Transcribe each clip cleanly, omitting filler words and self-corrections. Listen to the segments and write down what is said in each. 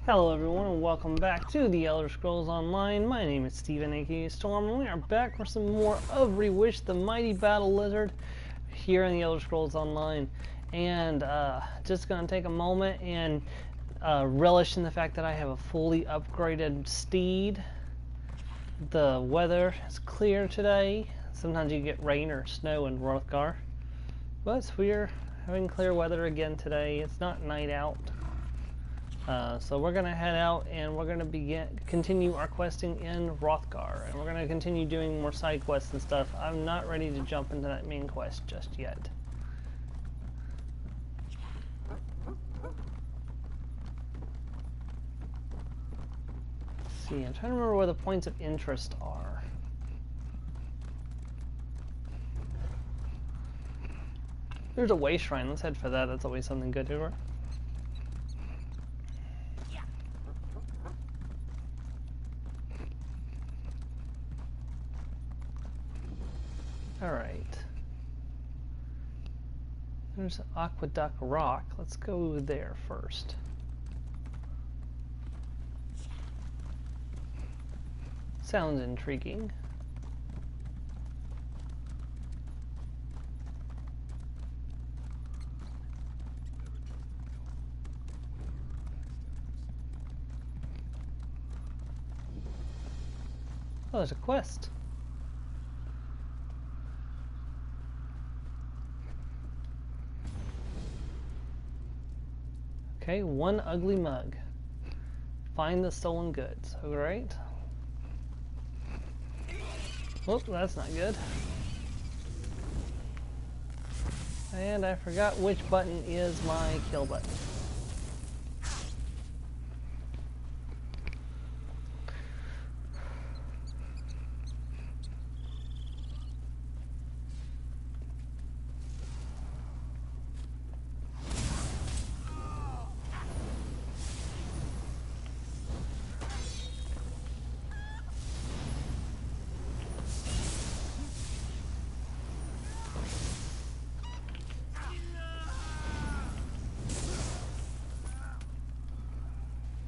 Hello everyone and welcome back to the Elder Scrolls Online. My name is Steven aka Storm and we are back for some more of Reewish, the Mighty Battle Lizard here in the Elder Scrolls Online. And just going to take a moment and relish in the fact that I have a fully upgraded steed. The weather is clear today. Sometimes you get rain or snow in Rothgar. But we're having clear weather again today. It's not night out. So we're going to head out and we're going to continue our questing in Rothgar. And we're going to continue doing more side quests and stuff. I'm not ready to jump into that main quest just yet. Let's see, I'm trying to remember where the points of interest are. There's a way shrine. Let's head for that. That's always something good to do. Alright. There's Aqueduct Rock. Let's go there first. Sounds intriguing. Oh, there's a quest. Okay, one ugly mug. Find the stolen goods. Alright. Whoop, that's not good. And I forgot which button is my kill button.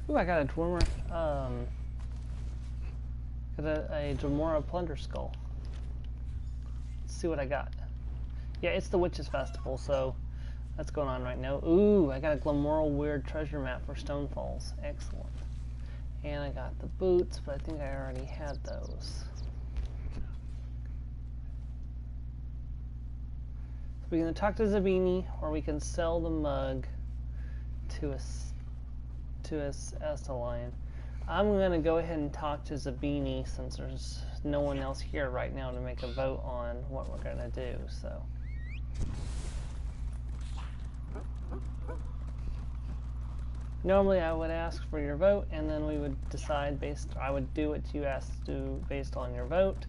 Ooh, I got a Dwemer, a Dremora Plunder Skull. Let's see what I got. Yeah, it's the Witches Festival, so that's going on right now. Ooh, I got a Glamoral Weird Treasure Map for Stonefalls. Excellent. And I got the boots, but I think I already had those. So we can talk to Zabini, or we can sell the mug to Esteline. I'm going to go ahead and talk to Zabini since there's no one else here right now to make a vote on what we're going to do, so. Normally I would ask for your vote and then we would decide I would do what you asked to do based on your vote.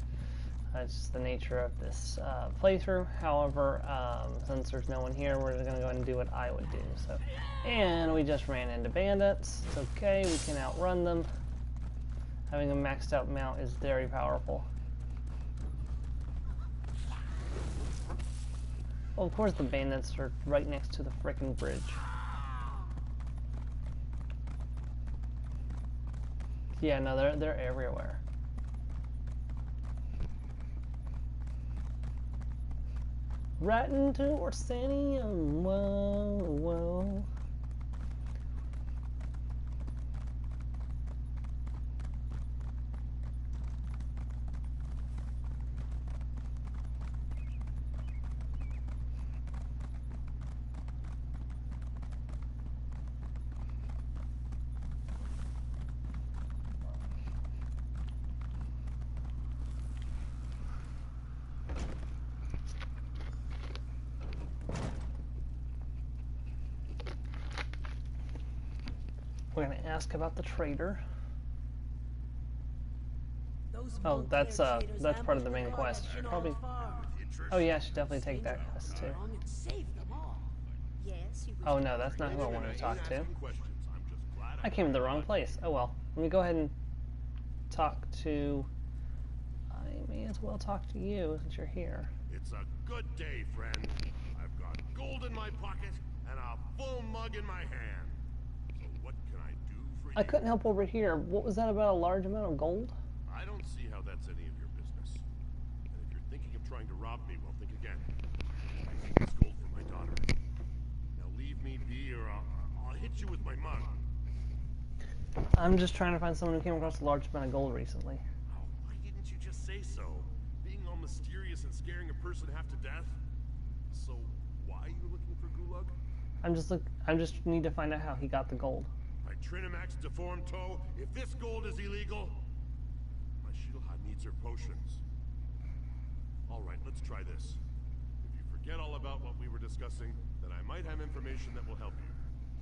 It's just the nature of this playthrough. However, since there's no one here, we're just going to go ahead and do what I would do. So, and we just ran into bandits. It's okay, we can outrun them. Having a maxed out mount is very powerful. Well, of course the bandits are right next to the frickin' bridge. Yeah, no, they're everywhere. Right into Orsanium, whoa, whoa. We're going to ask about the trader. Oh, that's part of the main quest. Probably. Oh yeah, I should definitely take that quest too. Oh no, that's not who I wanted to talk to. I came to the wrong place. Oh well. Let me go ahead and talk to. I may as well talk to you since you're here. It's a good day, friend. I've got gold in my pocket and a full mug in my hand. So what can I do for I couldn't help over here. What was that about a large amount of gold? I don't see how that's any of your business. And if you're thinking of trying to rob me, well, think again. I need this gold for my daughter. Now leave me be, or I'll hit you with my mug. I'm just trying to find someone who came across a large amount of gold recently. Oh, why didn't you just say so? Being all mysterious and scaring a person half to death? So, why are you looking for Gulag? I just need to find out how he got the gold. My Trinamax deformed toe? If this gold is illegal, my Shieldhide needs her potions. Alright, let's try this. If you forget all about what we were discussing, then I might have information that will help you.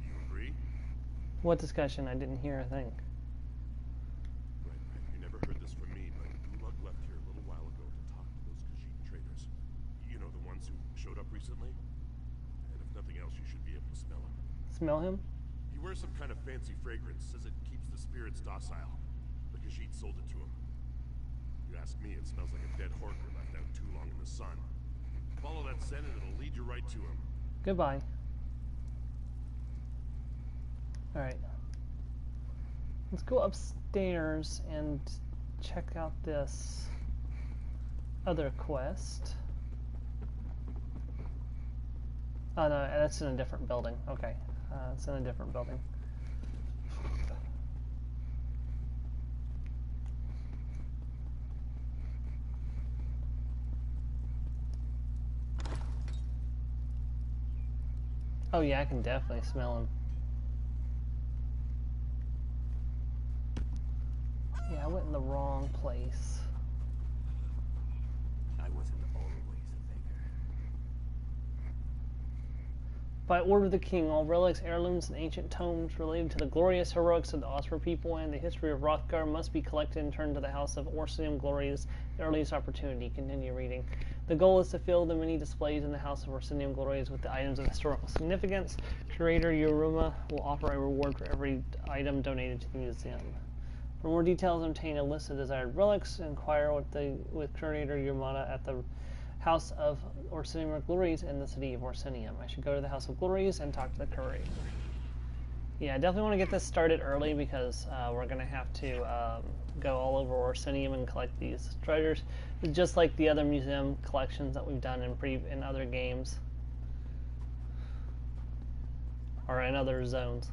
Do you agree? What discussion? I didn't hear a thing. Right. You never heard this from me, but Gulag left here a little while ago to talk to those Khajiit traders. You know, the ones who showed up recently? And if nothing else, you should be able to smell him. Smell him? He wears some kind of fancy fragrance, says it keeps the spirits docile. The Khajiit sold it to him. You ask me, it smells like a dead horker left out too long in the sun. Follow that scent and it'll lead you right to him. Goodbye. Alright. Let's go upstairs and check out this other quest. Oh no, that's in a different building. Okay. It's in a different building. Oh yeah, I can definitely smell him. Yeah, I went in the wrong place. I wasn't always a beggar. By order of the king, all relics, heirlooms, and ancient tomes related to the glorious heroics of the Osprey people and the history of Hrothgar must be collected and turned to the House of Orsinium Glories at the earliest opportunity. Continue reading. The goal is to fill the many displays in the House of Orsinium Glories with the items of historical significance. Curator Yoruma will offer a reward for every item donated to the museum. For more details, obtain a list of desired relics. Inquire with Curator Yoruma at the House of Orsinium Glories in the city of Orsinium. I should go to the House of Glories and talk to the curator. Yeah, I definitely want to get this started early because we're going to have to go all over Orsinium and collect these treasures, just like the other museum collections that we've done in other games or in other zones.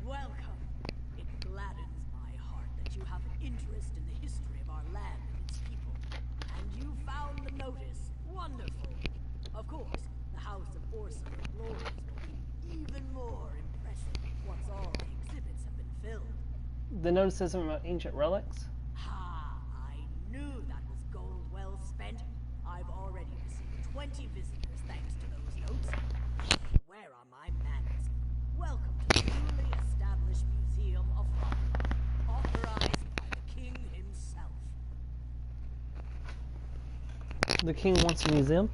Welcome. It gladdens my heart that you have an interest in the history of our land and its people. And you found the notice. Wonderful. Of course, the House of Orsinium Glories will be even more impressive once all the exhibits have been filled. The notice is about ancient relics? Ha! I knew that was gold well spent. I've already received 20 visitors thanks to those notes. Where are my manners? Welcome to the newly established Museum of Hrothgar, authorized by the king himself. The king wants a museum?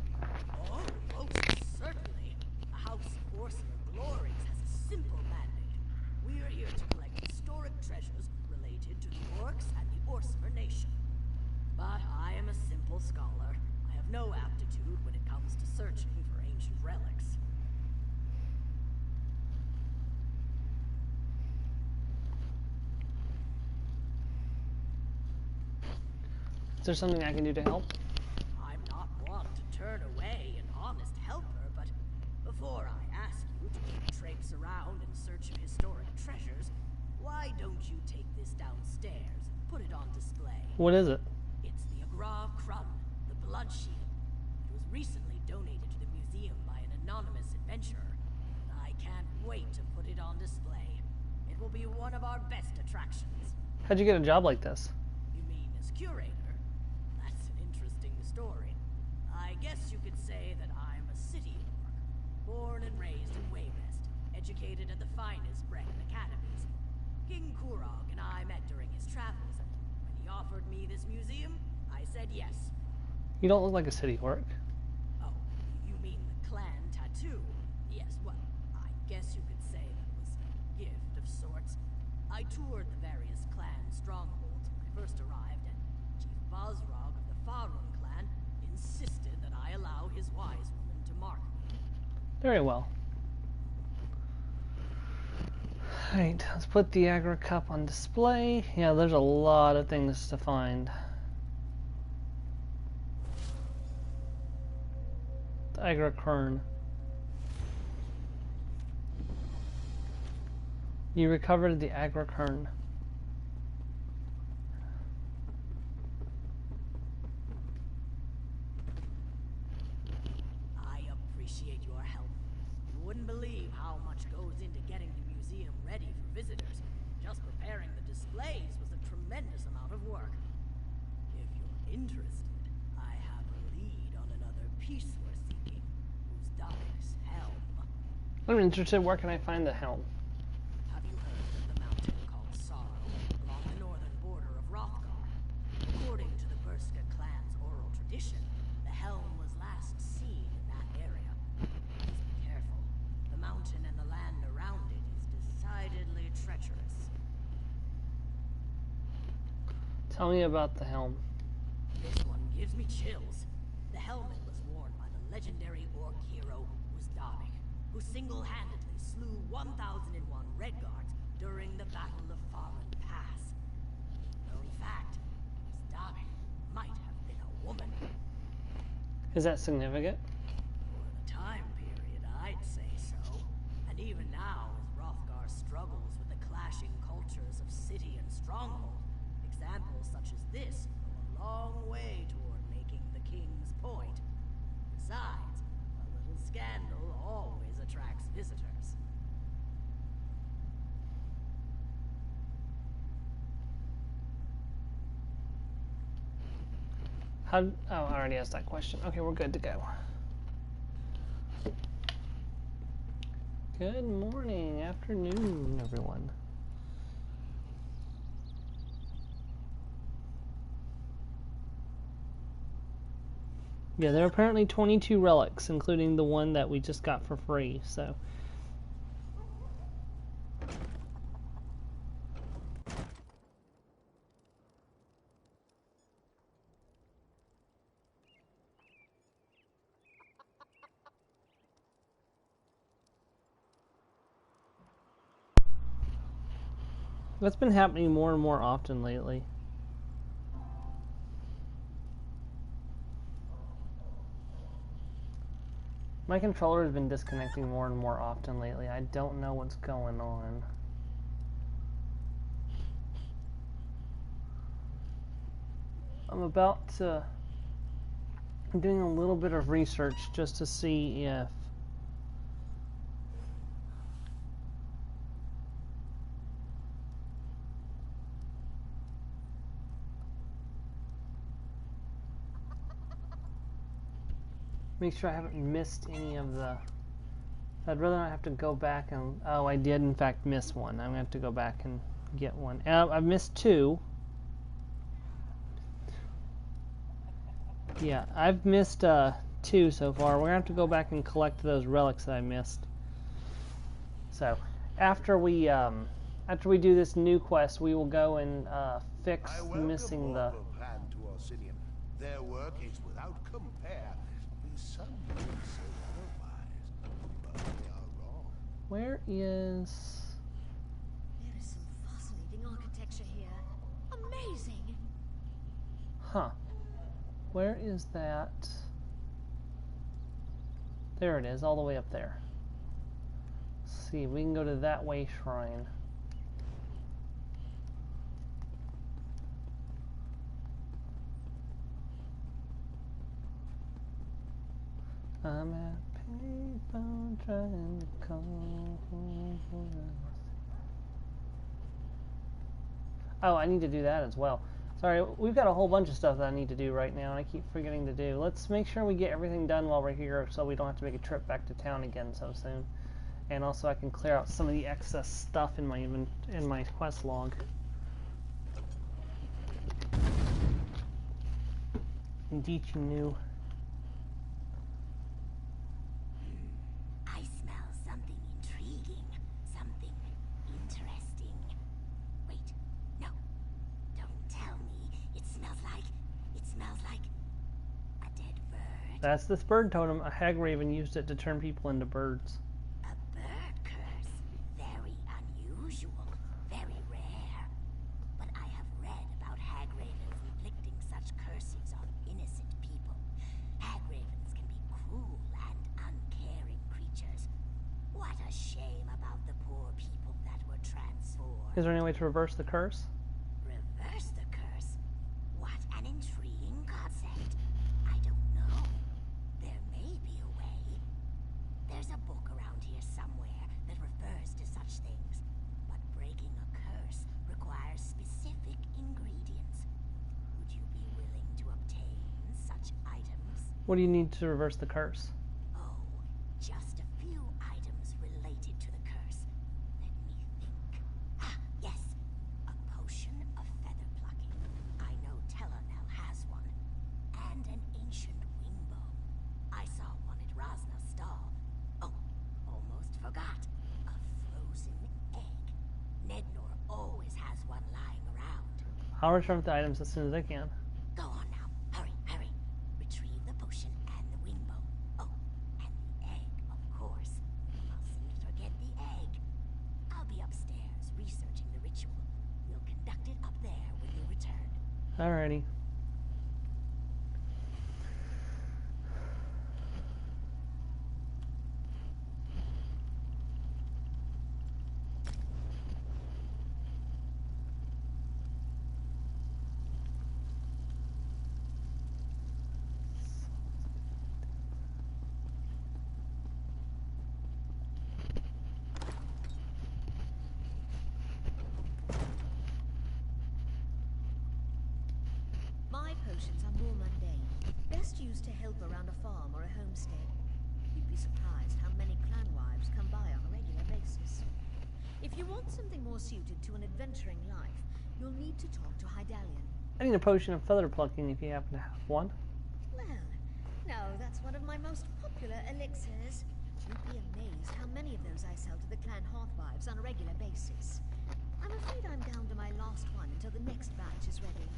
Oh, most certainly. The House of Orsinium Glories has a simple mandate. We are here to collect historic treasures related to the orcs and the Orsimer nation. But I am a simple scholar. I have no aptitude when it comes to searching for ancient relics. Is there something I can do to help? I'm not one to turn away an honest helper, but before I ask you to traipse around in search of historic treasures, why don't you take this downstairs and put it on display? What is it? It's the Agra Crumb, the Blood Shield. It was recently donated to the museum by an anonymous adventurer, and I can't wait to put it on display. It will be one of our best attractions. How'd you get a job like this? You mean as curator? That's an interesting story. I guess you could say that I'm a city orc, born and raised in Waywest, educated at the finest Breton academies. King Kurog and I met during his travels, and when he offered me this museum, I said yes. You don't look like a city orc. Oh, you mean the clan tattoo? Yes, well, I guess you could say that was a gift of sorts. I toured the various clan strongholds when I first arrived, and Chief Bosrog of the Farun clan insisted that I Very well. Alright, let's put the Agra Cup on display. Yeah, there's a lot of things to find. The Agra Kern. You recovered the Agra Kern. I appreciate your help. You wouldn't believe how much goes into getting the museum ready for visitors. Just preparing the displays was a tremendous amount of work. If you're interested, I have a lead on another piece we're seeking, Uzdavik's helm. I'm interested. Where can I find the helm? Have you heard of the mountain called Sorrow, along the northern border of Rothgar? According to the Berska clan's oral tradition, the helm was last seen in that area. Please be careful. The mountain and the land around it is decidedly treacherous. Tell me about the helm. This one gives me chills. The helmet was worn by the legendary orc hero Uzdavik, who single-handedly slew 1001 Redguards during the Battle of Fallen Pass. Known fact, Uzdavik might have been a woman. Is that significant? For the time period, I'd say so. And even now, as Hrothgar struggles with the clashing cultures of city and stronghold, examples such as this go a long way toward making the king's point. Besides, a little scandal always attracts visitors. How? Oh, I already asked that question. Okay, we're good to go. Good morning, afternoon, everyone. Yeah, there are apparently 22 relics, including the one that we just got for free, so. That's been happening more and more often lately. My controller has been disconnecting more and more often lately. I don't know what's going on. I'm doing a little bit of research just to see if make sure I haven't missed any of the. I'd rather not have to go back and. Oh, I did in fact miss one. I'm gonna have to go back and get one. I've missed two. Yeah, I've missed two so far. We're gonna have to go back and collect those relics that I missed. So, after we do this new quest, we will go and fix missing the. Their work is without compare. Some would say otherwise, but they are wrong. Where is? There is some fascinating architecture here. Amazing! Huh. Where is that? There it is, all the way up there. Let's see, we can go to that way shrine. I'm at payphone trying to call. Oh, I need to do that as well. Sorry, we've got a whole bunch of stuff that I need to do right now, and I keep forgetting to do. Let's make sure we get everything done while we're here so we don't have to make a trip back to town again so soon. And also I can clear out some of the excess stuff in my quest log. Indeed you knew. I smell something intriguing, something interesting. Wait, no, don't tell me. It smells like a dead bird. That's this bird totem. A hag raven used it to turn people into birds. A bird curse. Very unusual. Very rare. But I have read about hag ravens inflicting such curses on innocent people. Hag ravens can be cruel and uncaring creatures. What a shame about the poor people that were transformed. Is there any way to reverse the curse? Reverse the curse? What an intriguing concept. I don't know. There may be a way. There's a book around here somewhere that refers to such things. But breaking a curse requires specific ingredients. Would you be willing to obtain such items? What do you need to reverse the curse? Oh, just a few items related to the curse. Let me think. Ah, yes. A potion of feather plucking. I know Tellarnell has one. And an ancient wingbow. I saw one at Rosna's stall. Oh, almost forgot. A frozen egg. Nednor always has one lying around. I'll return the items as soon as I can. Go on now. Hurry, hurry. Retrieve the potion and the wingbow. Oh, and the egg, of course. Mustn't forget the egg. I'll be upstairs researching the ritual. We'll conduct it up there when you return. Alrighty. My potions are more mundane, best used to help around a farm or a homestead. You'd be surprised how many clan wives come by on a regular basis. If you want something more suited to an adventuring life, you'll need to talk to Hydalian. I need a potion of feather plucking if you happen to have one. Well, no, that's one of my most popular elixirs. You'd be amazed how many of those I sell to the clan hearthwives on a regular basis. I'm afraid I'm down to my last one until the next batch is ready.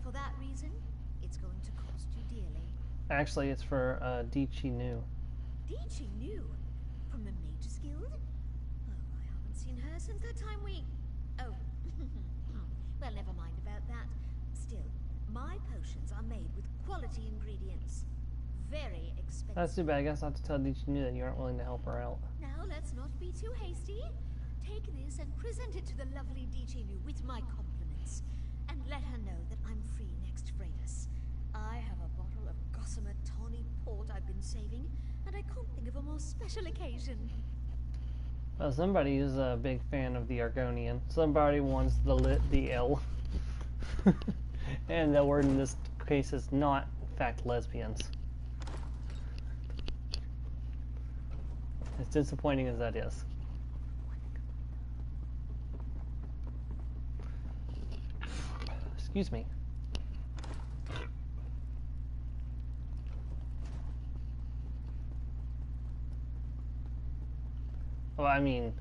For that reason, it's going to cost you dearly. Actually, it's for Dichi Nu. Dichi knew? From the Mages Guild? Oh, I haven't seen her since that time we... Oh. Well, never mind about that. Still, my potions are made with quality ingredients. Very expensive. That's too bad. I guess I'll have to tell Dichi Nu that you aren't willing to help her out. Now, let's not be too hasty. Take this and present it to the lovely Dichi Nu with my compliments. And let her know that I'm free next Freitas. I have a bottle of gossamer tawny port I've been saving, and I can't think of a more special occasion. Well, somebody is a big fan of the Argonian. Somebody wants the L. And the word in this case is not, in fact, lesbians. As disappointing as that is. Excuse me. Well, I mean,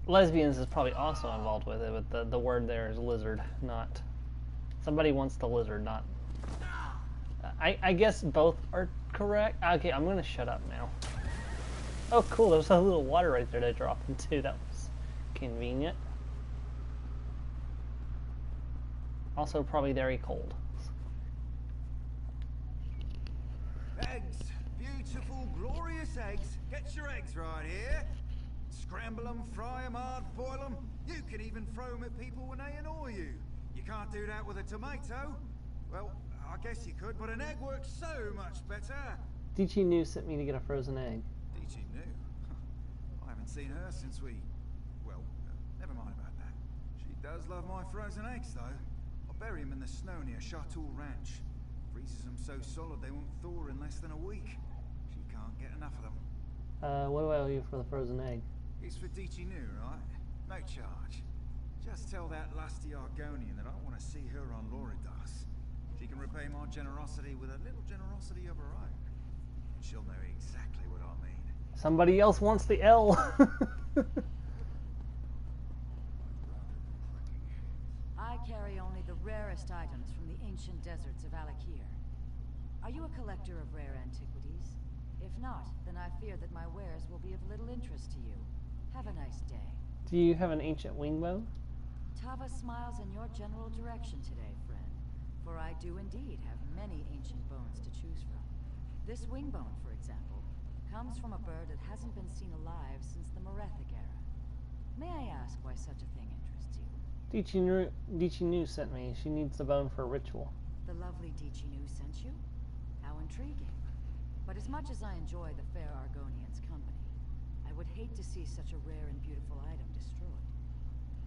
lesbians is probably also involved with it, but the word there is lizard, not... Somebody wants the lizard, not... I guess both are correct. Okay, I'm gonna shut up now. Oh, cool, there's a little water right there to drop into. That was convenient. Also probably very cold. Eggs. Beautiful, glorious eggs. Get your eggs right here. Scramble them, fry them, hard boil them. You can even throw them at people when they annoy you. You can't do that with a tomato. Well, I guess you could, but an egg works so much better. Dichi Nu sent me to get a frozen egg. Dichi Nu? I haven't seen her since we... Well, never mind about that. She does love my frozen eggs, though. I'll bury them in the snow near Chateau Ranch. Freezes them so solid they won't thaw in less than a week. She can't get enough of them. What do I owe you for the frozen egg? It's for Dichi Nu, right? No charge. Just tell that lusty Argonian that I want to see her on Loridas. She can repay my generosity with a little generosity of her own. She'll know exactly what I mean. Somebody else wants the L. I carry only the rarest items from the ancient deserts of Alakir. Are you a collector of rare antiquities? If not, then I fear that my wares will be of little interest to you. Have a nice day. Do you have an ancient wingbow? Tava smiles in your general direction today, friend, for I do indeed have many ancient bones to choose from. This wingbone, for example, comes from a bird that hasn't been seen alive since the Merethic era. May I ask why such a thing interests you? Dichinu sent me. She needs the bone for a ritual. The lovely Dichinu sent you? How intriguing. But as much as I enjoy the fair Argonian's company, I would hate to see such a rare and beautiful item destroyed.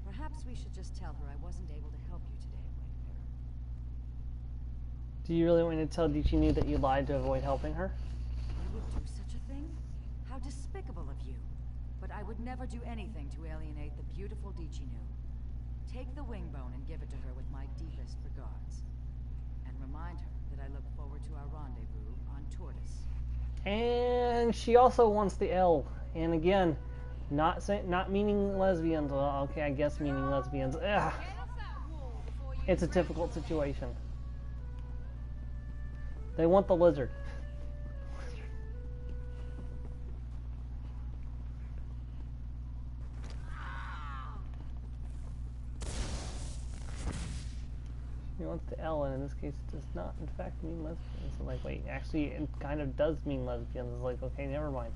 Perhaps we should just tell her I wasn't able to help you today, Wayfarer. Do you really want me to tell Dichinu that you lied to avoid helping her? You would do such a thing? How despicable of you. But I would never do anything to alienate the beautiful Dichinu. Take the wingbone and give it to her with my deepest regards. And remind her that I look forward to our rendezvous on Tortoise. And she also wants the L. And again, not meaning lesbians. Well, okay, I guess meaning lesbians. Ugh. It's a difficult situation. They want the lizard. He wants the L, and in this case it does not in fact mean lesbians. I'm like, wait, actually it kind of does mean lesbians. It's like, okay, never mind.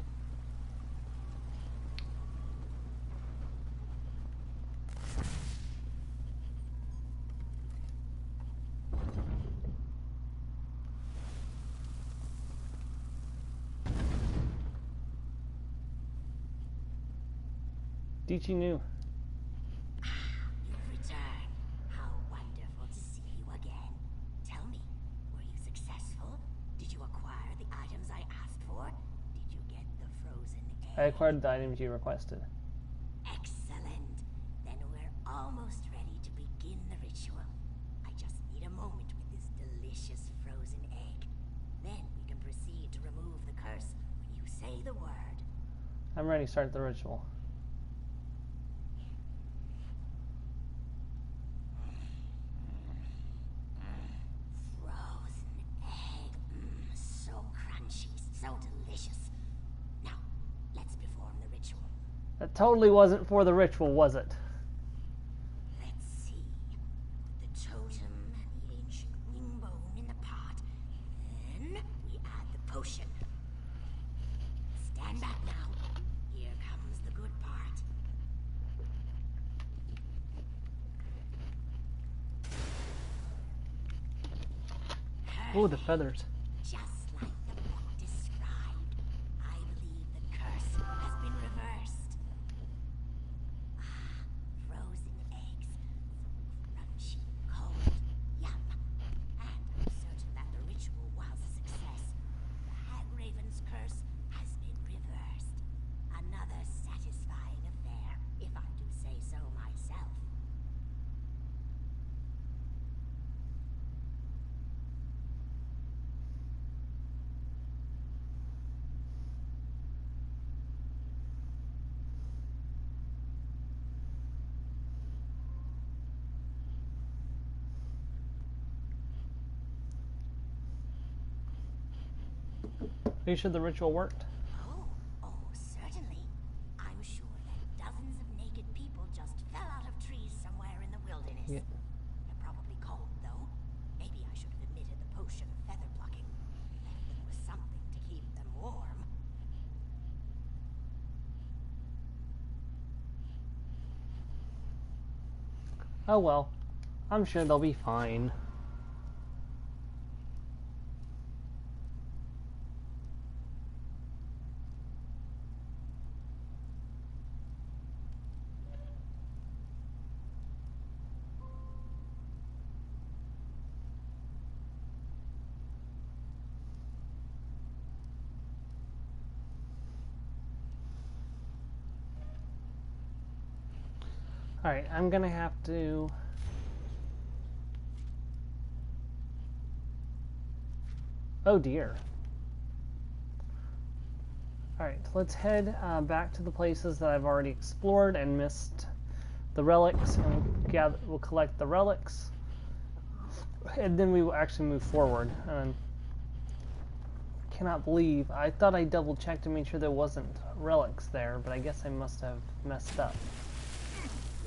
Dichinu. You've returned. How wonderful to see you again. Tell me, were you successful? Did you acquire the items I asked for? Did you get the frozen egg? I acquired the items you requested. Excellent. Then we're almost ready to begin the ritual. I just need a moment with this delicious frozen egg. Then we can proceed to remove the curse when you say the word. I'm ready to start the ritual. That totally wasn't for the ritual, was it? Let's see. The totem and the ancient wingbone in the pot. Then we add the potion. Stand back now. Here comes the good part. Oh, the feathers. Just like the book described. I believe the curse has been reversed. Frozen eggs. Crunchy, cold, yum. And I'm certain that the ritual was a success. The Hag Raven's curse has been reversed. Another satisfying affair, if I do say so myself. Are you sure the ritual worked? Oh, certainly. I'm sure that dozens of naked people just fell out of trees somewhere in the wilderness. Yeah. They're probably cold, though. Maybe I should have admitted the potion of feather plucking. Left them with something to keep them warm. Oh well. I'm sure they'll be fine. Alright, I'm gonna have to... Oh dear. Alright, let's head back to the places that I've already explored and missed the relics, and we'll collect the relics, and then we will actually move forward. cannot believe. I thought I double checked to make sure there wasn't relics there, but I guess I must have messed up.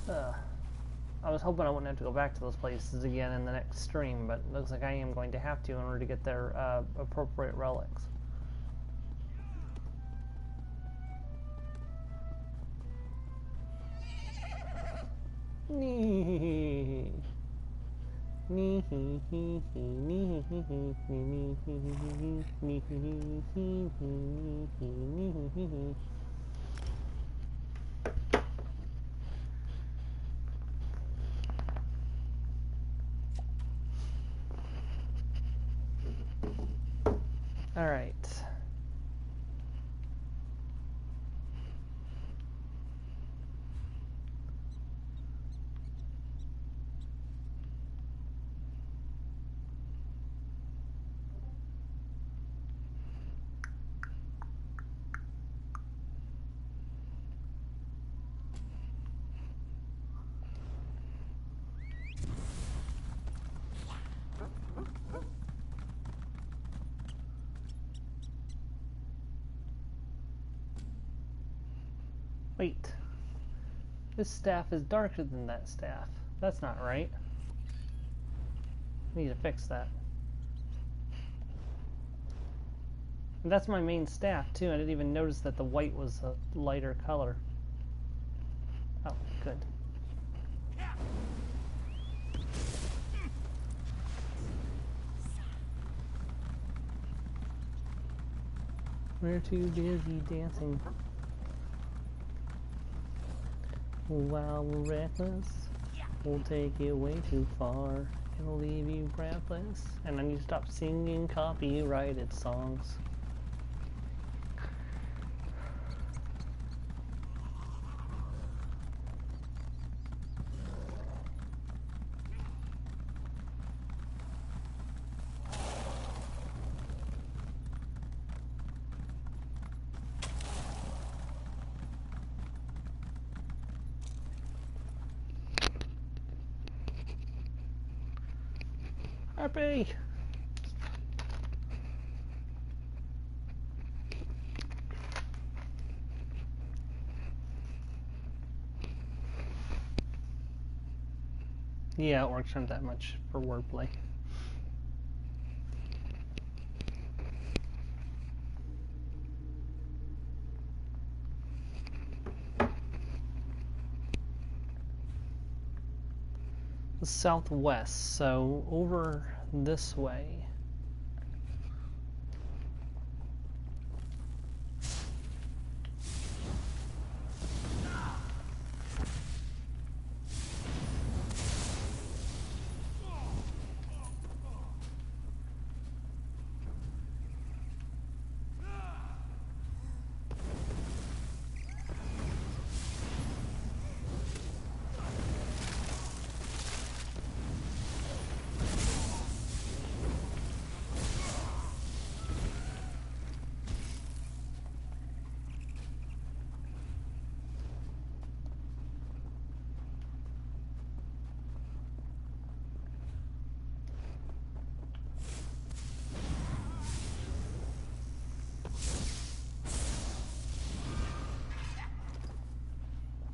I was hoping I wouldn't have to go back to those places again in the next stream, but it looks like I am going to have to in order to get their appropriate relics. All right. Wait. This staff is darker than that staff. That's not right. I need to fix that. And that's my main staff too. I didn't even notice that the white was a lighter color. Oh, good. We're too busy dancing. While we're reckless, we'll take it way too far. It'll leave you breathless. And I need to stop singing copyrighted songs. Happy! Yeah, orcs aren't that much for wordplay. Southwest, so over this way.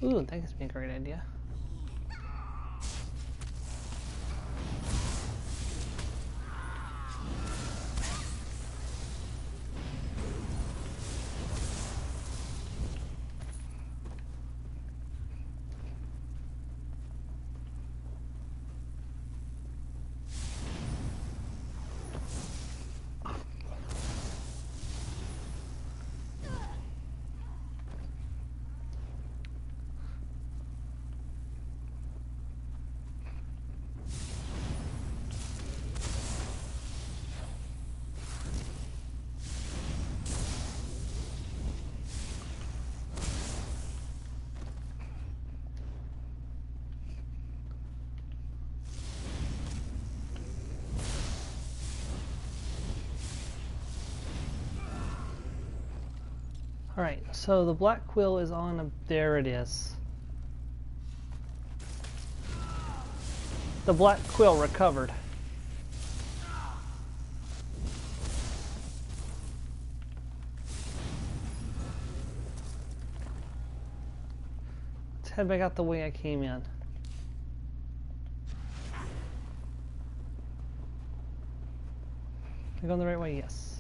Ooh, that gives me a great idea. Alright, so the black quill is on there it is. The black quill recovered. head back out the way I came in. Am I going the right way? Yes.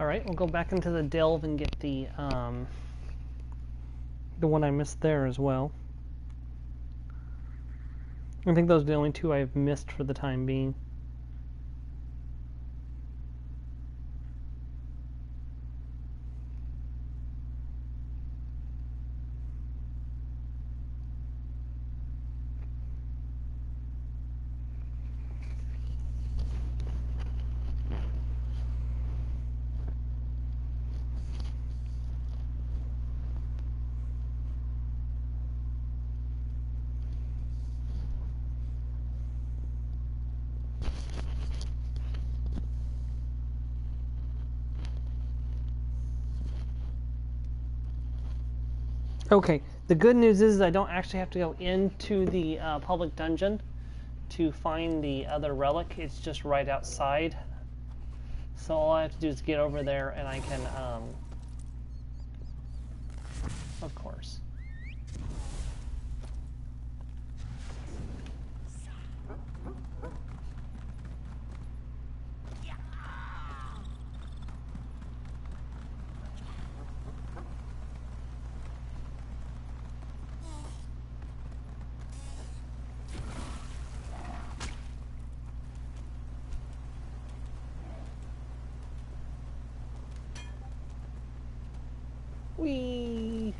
Alright, we'll go back into the delve and get the one I missed there as well. I think those are the only two I've missed for the time being. Okay, the good news is I don't actually have to go into the public dungeon to find the other relic. It's just right outside. So all I have to do is get over there and I can, of course. Whee!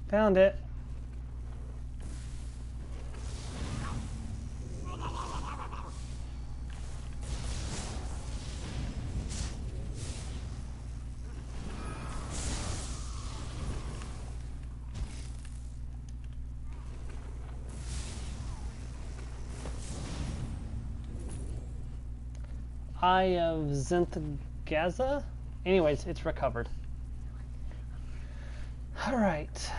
Found it. Eye of Zinthagaza? Anyways, it's recovered. Alright.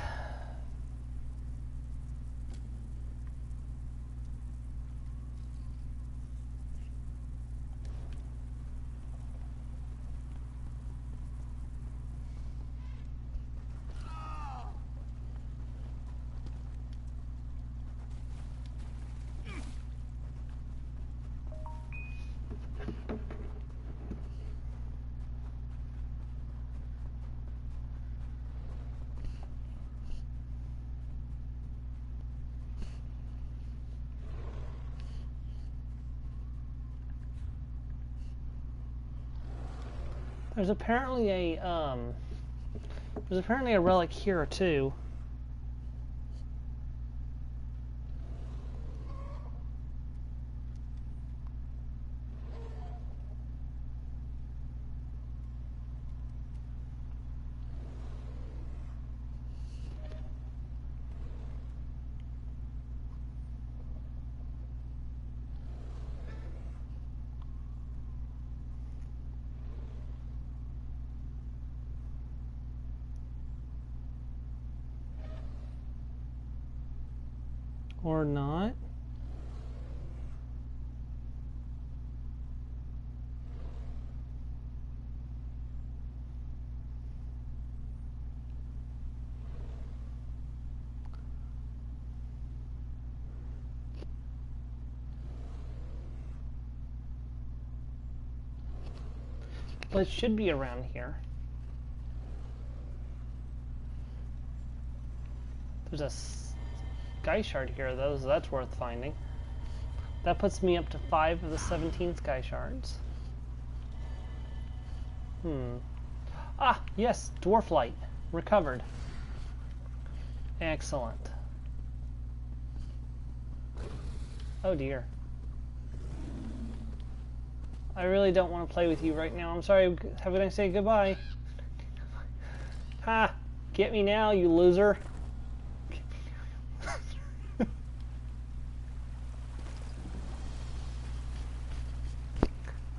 There's apparently a relic here too. Or not. Well, it should be around here. There's a sky shard here, though, so that's worth finding. That puts me up to 5 of the 17 sky shards. Ah, yes, dwarf light. Recovered. Excellent. Oh dear. I really don't want to play with you right now. I'm sorry. Have a nice day. Goodbye. Ha! Get me now, you loser.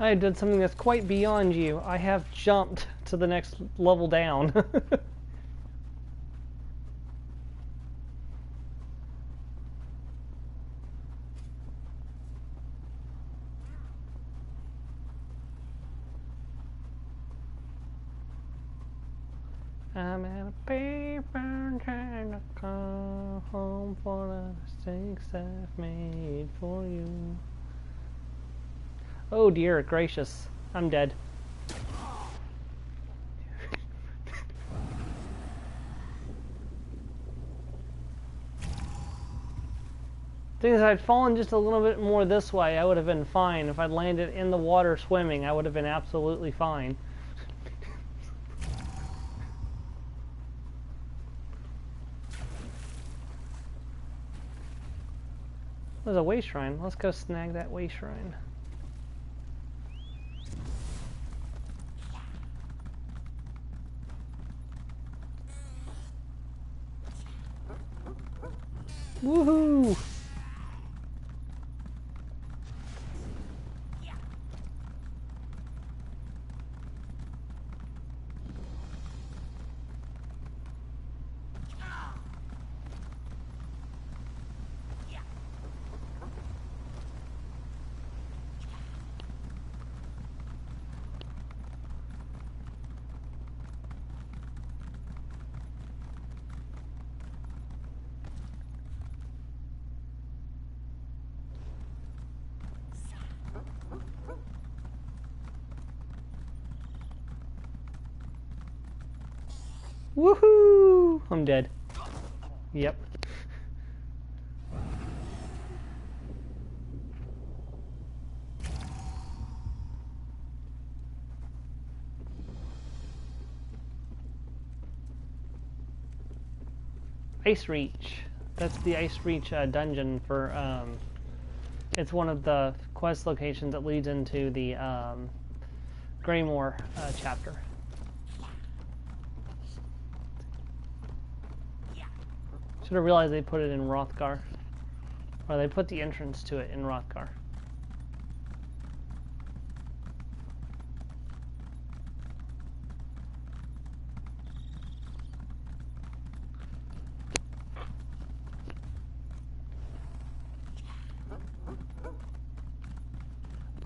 I have done something that's quite beyond you. I have jumped to the next level down. I'm at a paper trying to come home for the mistakes I've made for you. Oh dear gracious, I'm dead. Thing is, if I'd fallen just a little bit more this way, I would have been fine. If I'd landed in the water swimming, I would have been absolutely fine. There's a way shrine. Let's go snag that way shrine. Woohoo! Woohoo! I'm dead. Yep. Ice Reach. That's the Ice Reach dungeon for, it's one of the quest locations that leads into the Greymore chapter. Should have realized they put it in Rothgar. Or they put the entrance to it in Rothgar.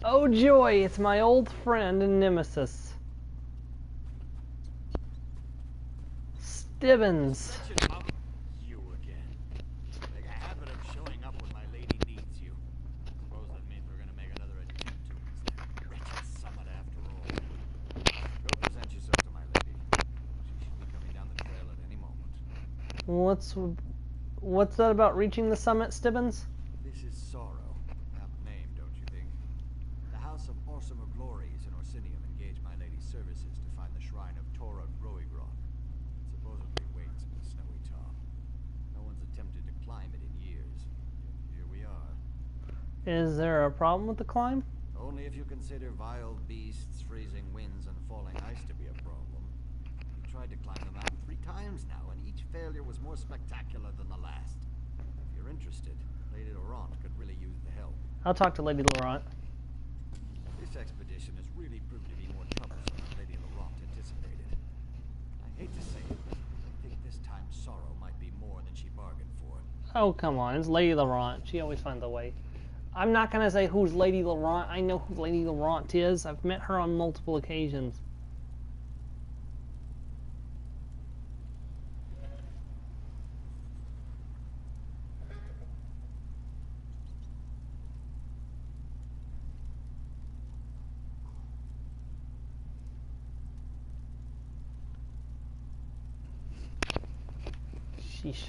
Oh joy, it's my old friend and nemesis. Stibbins. You again. Make a habit of showing up when my lady needs you. Suppose that means we're gonna make another attempt to reach that wretched summit after all. Go present yourself to my lady. She should be coming down the trail at any moment. What's that about reaching the summit, Stibbins? This is Sorrow. Apt name, don't you think? The House of Orsimer Glories in Orsinium engaged my lady's services to find the shrine of Torah Reewish. It supposedly waits at the snowy top. No one's attempted to climb it in years. Yet here we are. Is there a problem with the climb? Only if you consider wild beasts, freezing winds, and falling ice to be a problem. We tried to climb the mountain 3 times now, and each failure was more spectacular than the last. If you're interested, Lady Laurent could really use the help. I'll talk to Lady Laurent. This expedition has really proved to be more troublesome than Lady Laurent anticipated. I hate to say it, but I think this time Sorrow might be more than she bargained for. Oh, come on. It's Lady Laurent. She always finds a way. I'm not going to say who's Lady Laurent. I know who Lady Laurent is. I've met her on multiple occasions. Sheesh.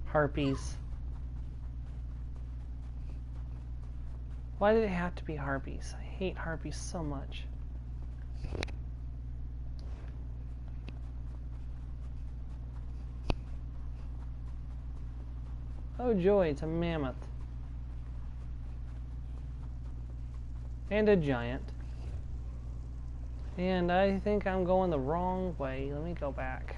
Harpies. Why do they have to be harpies? I hate harpies so much. Oh joy, it's a mammoth. And a giant. And I think I'm going the wrong way. Let me go back.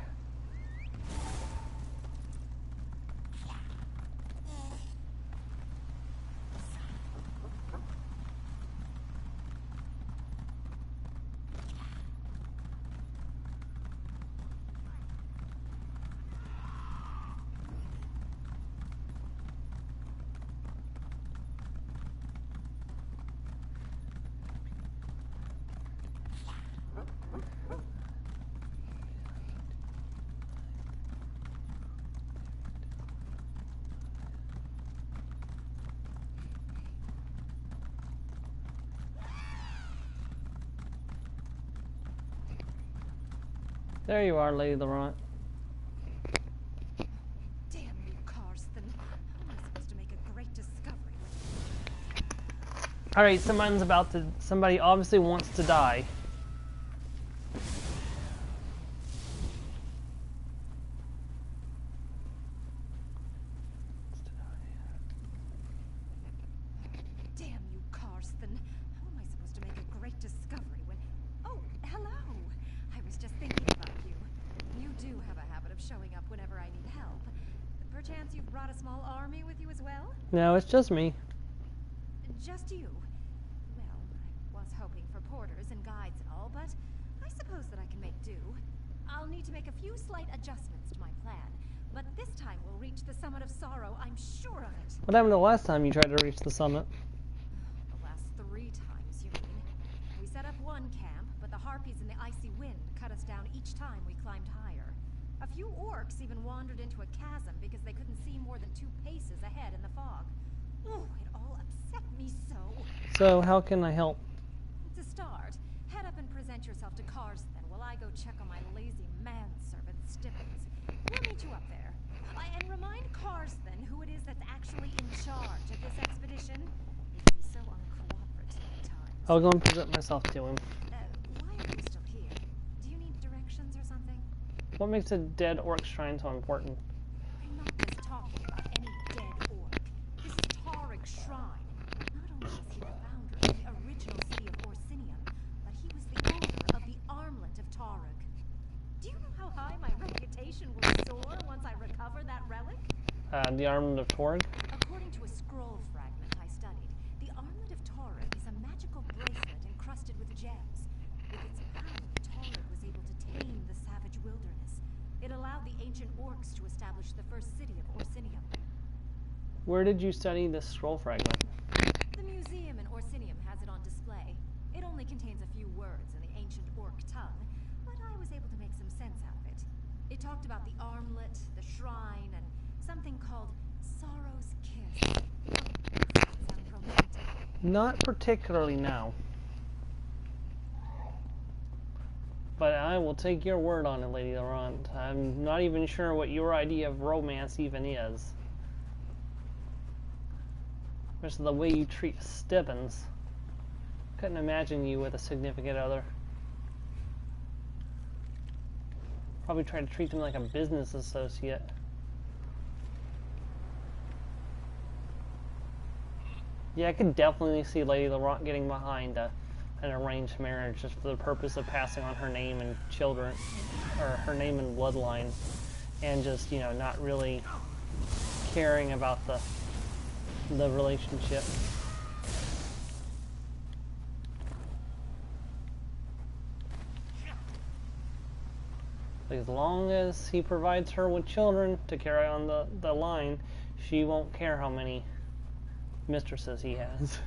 There you are, Lady Laurent. Damn you, Karsten. How am I supposed to make a great discovery? Alright, somebody obviously wants to die. Damn you, Karsten. How am I supposed to make a great discovery when... Oh, hello! I was just thinking about you. You do have a habit of showing up whenever I need help. Perchance you've brought a small army with you as well? No, it's just me. Just you? Well, I was hoping for porters and guides and all, but I suppose that I can make do. I'll need to make a few slight adjustments to my plan, but this time we'll reach the summit of sorrow, I'm sure of it. What happened the last time you tried to reach the summit? The last 3 times, you mean? We set up one camp, but the harpies in the icy wind cut us down each time we climbed higher. A few orcs even wandered into a chasm because they couldn't see more than 2 paces ahead in the fog. Oh, it all upset me so. So, how can I help? To start, head up and present yourself to Karsten while I go check on my lazy manservant Stippins. We'll meet you up there. And remind Karsten who it is that's actually in charge of this expedition. He can be so uncooperative at times. I'll go and present myself to him. Why are you still here? Do you need directions or something? What makes a dead orc shrine so important? I'm not just talking about any dead orc. This is Tarik's shrine. Not only is he the founder of the original city of Orsinium, but he was the owner of the armlet of Tarik. Do you know how high my reputation will soar once I recover that relic? The armlet of Torg? According to a scroll fragment I studied, the armlet of Tarik is a magical bracelet encrusted with gems. With its power, Tarik was able to tame the savage wilderness. It allowed the ancient orcs to establish the first city of Orsinium. Where did you study this scroll fragment? The museum in Orsinium has it on display. It only contains a few words in the ancient orc tongue, but I was able to make some sense out of it. It talked about the armlet, the shrine, and something called Sorrow's Kiss. Does that sound romantic? Not particularly now. But I will take your word on it, Lady Laurent. I'm not even sure what your idea of romance even is. Especially the way you treat Stippins. Couldn't imagine you with a significant other. Probably try to treat them like a business associate. Yeah, I could definitely see Lady Laurent getting behind an arranged marriage just for the purpose of passing on her name and children, or her name and bloodline, and just, you know, not really caring about the relationship. As long as he provides her with children to carry on the line, she won't care how many mistresses he has.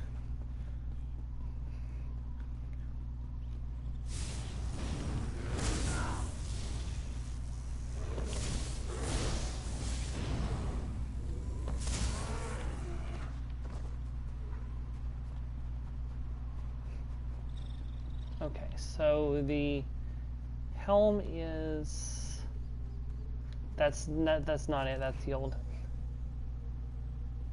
Okay, so the helm is... That's not it. That's the old...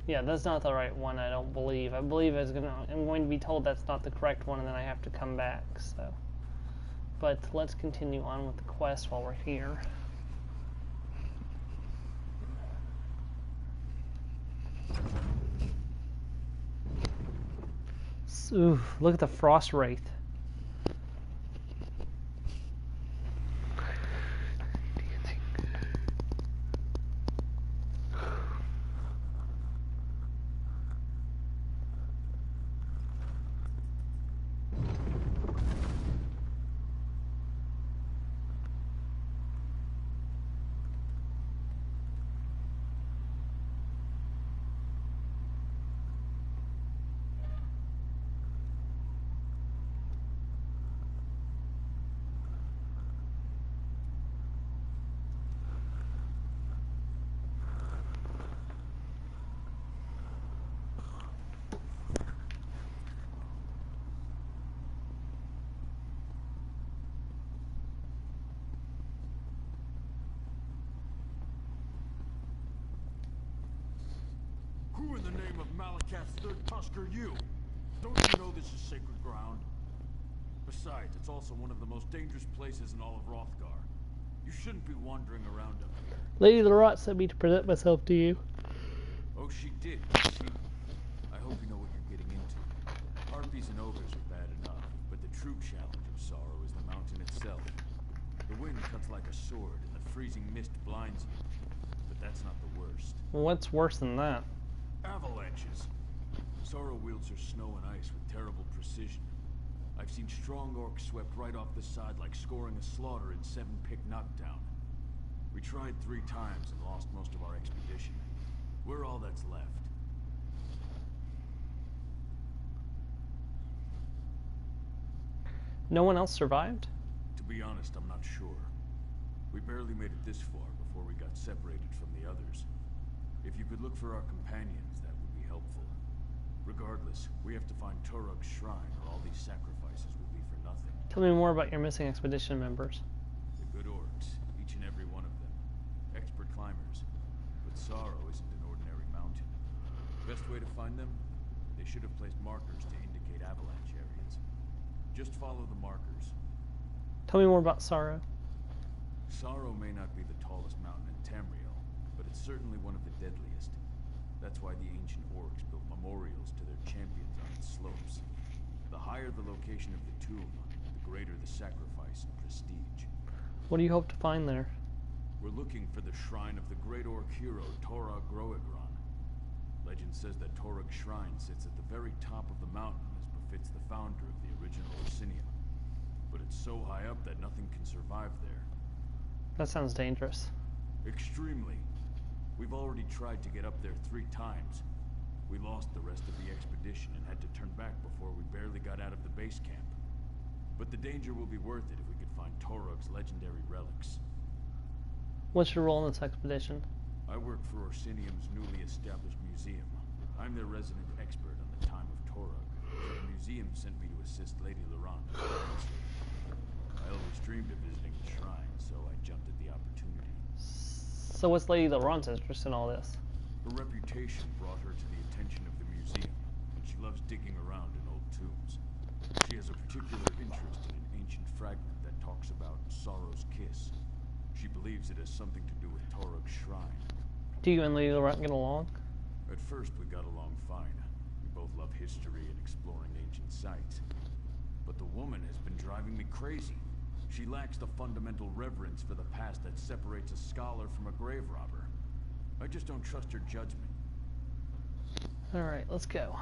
Yeah, that's not the right one, I don't believe. I believe I'm going to be told that's not the correct one, and then I have to come back, so... But let's continue on with the quest while we're here. Ooh, look at the frost wraith. Who in the name of Malakath's third tusk are you? Don't you know this is sacred ground? Besides, it's also one of the most dangerous places in all of Hrothgar. You shouldn't be wandering around up here. Lady Larot sent me to present myself to you. Oh, she did. See, I hope you know what you're getting into. Harpies and ogres are bad enough, but the true challenge of sorrow is the mountain itself. The wind cuts like a sword, and the freezing mist blinds you. But that's not the worst. What's worse than that? Avalanches. Sorrow wields her snow and ice with terrible precision. I've seen strong orcs swept right off the side like scoring a slaughter in 7-pick knockdown. We tried 3 times and lost most of our expedition. We're all that's left. No one else survived? To be honest, I'm not sure. We barely made it this far before we got separated from the others. If you could look for our companions, that would be helpful. Regardless, we have to find Torug's shrine, or all these sacrifices will be for nothing. Tell me more about your missing expedition members. The good orcs, each and every one of them. Expert climbers. But Sorrow isn't an ordinary mountain. Best way to find them? They should have placed markers to indicate avalanche areas. Just follow the markers. Tell me more about Sorrow. Sorrow may not be the tallest mountain in Tamriel, but it's certainly one of the deadliest. That's why the ancient orcs built memorials to their champions on its slopes. The higher the location of the tomb, the greater the sacrifice and prestige. What do you hope to find there? We're looking for the shrine of the great orc hero Torug Groegron. Legend says that Torug's shrine sits at the very top of the mountain as befits the founder of the original Orsinium. But it's so high up that nothing can survive there. That sounds dangerous. Extremely. We've already tried to get up there 3 times. We lost the rest of the expedition and had to turn back before we barely got out of the base camp. But the danger will be worth it if we could find Torug's legendary relics. What's your role in this expedition? I work for Orsinium's newly established museum. I'm their resident expert on the time of Torug. So the museum sent me to assist Lady Laurent. I always dreamed of visiting the shrine, so I jumped at the opportunity. So what's Lady Laurent's interest in all this? Her reputation brought her to the attention of the museum, and she loves digging around in old tombs. She has a particular interest in an ancient fragment that talks about Sorrow's kiss. She believes it has something to do with Torug's shrine. Do you and Lady Laurent get along? At first, we got along fine. We both love history and exploring ancient sites. But the woman has been driving me crazy. She lacks the fundamental reverence for the past that separates a scholar from a grave robber. I just don't trust her judgment. Alright, let's go.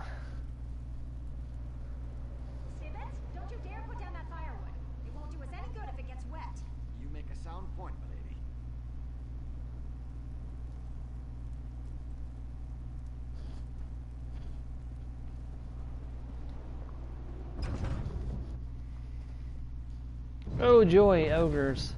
Stibbet, don't you dare put down that firewood. It won't do us any good if it gets wet. You make a sound point, milady. Oh joy, ogres.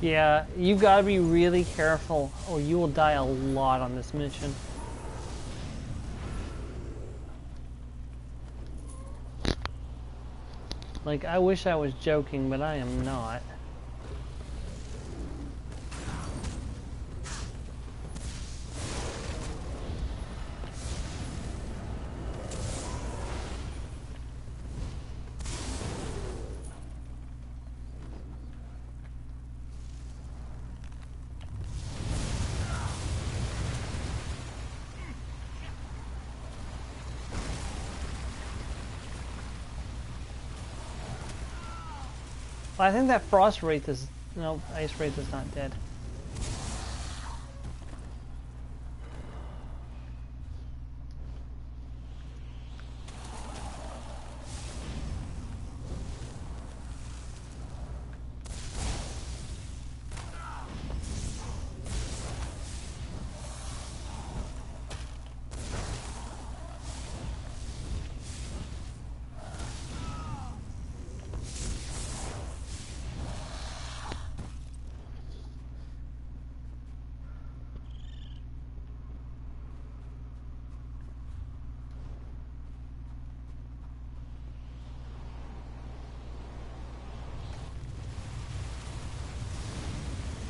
Yeah, you gotta be really careful or you will die a lot on this mission. Like, I wish I was joking, but I am not. I think that frost wraith is... No, ice wraith is not dead.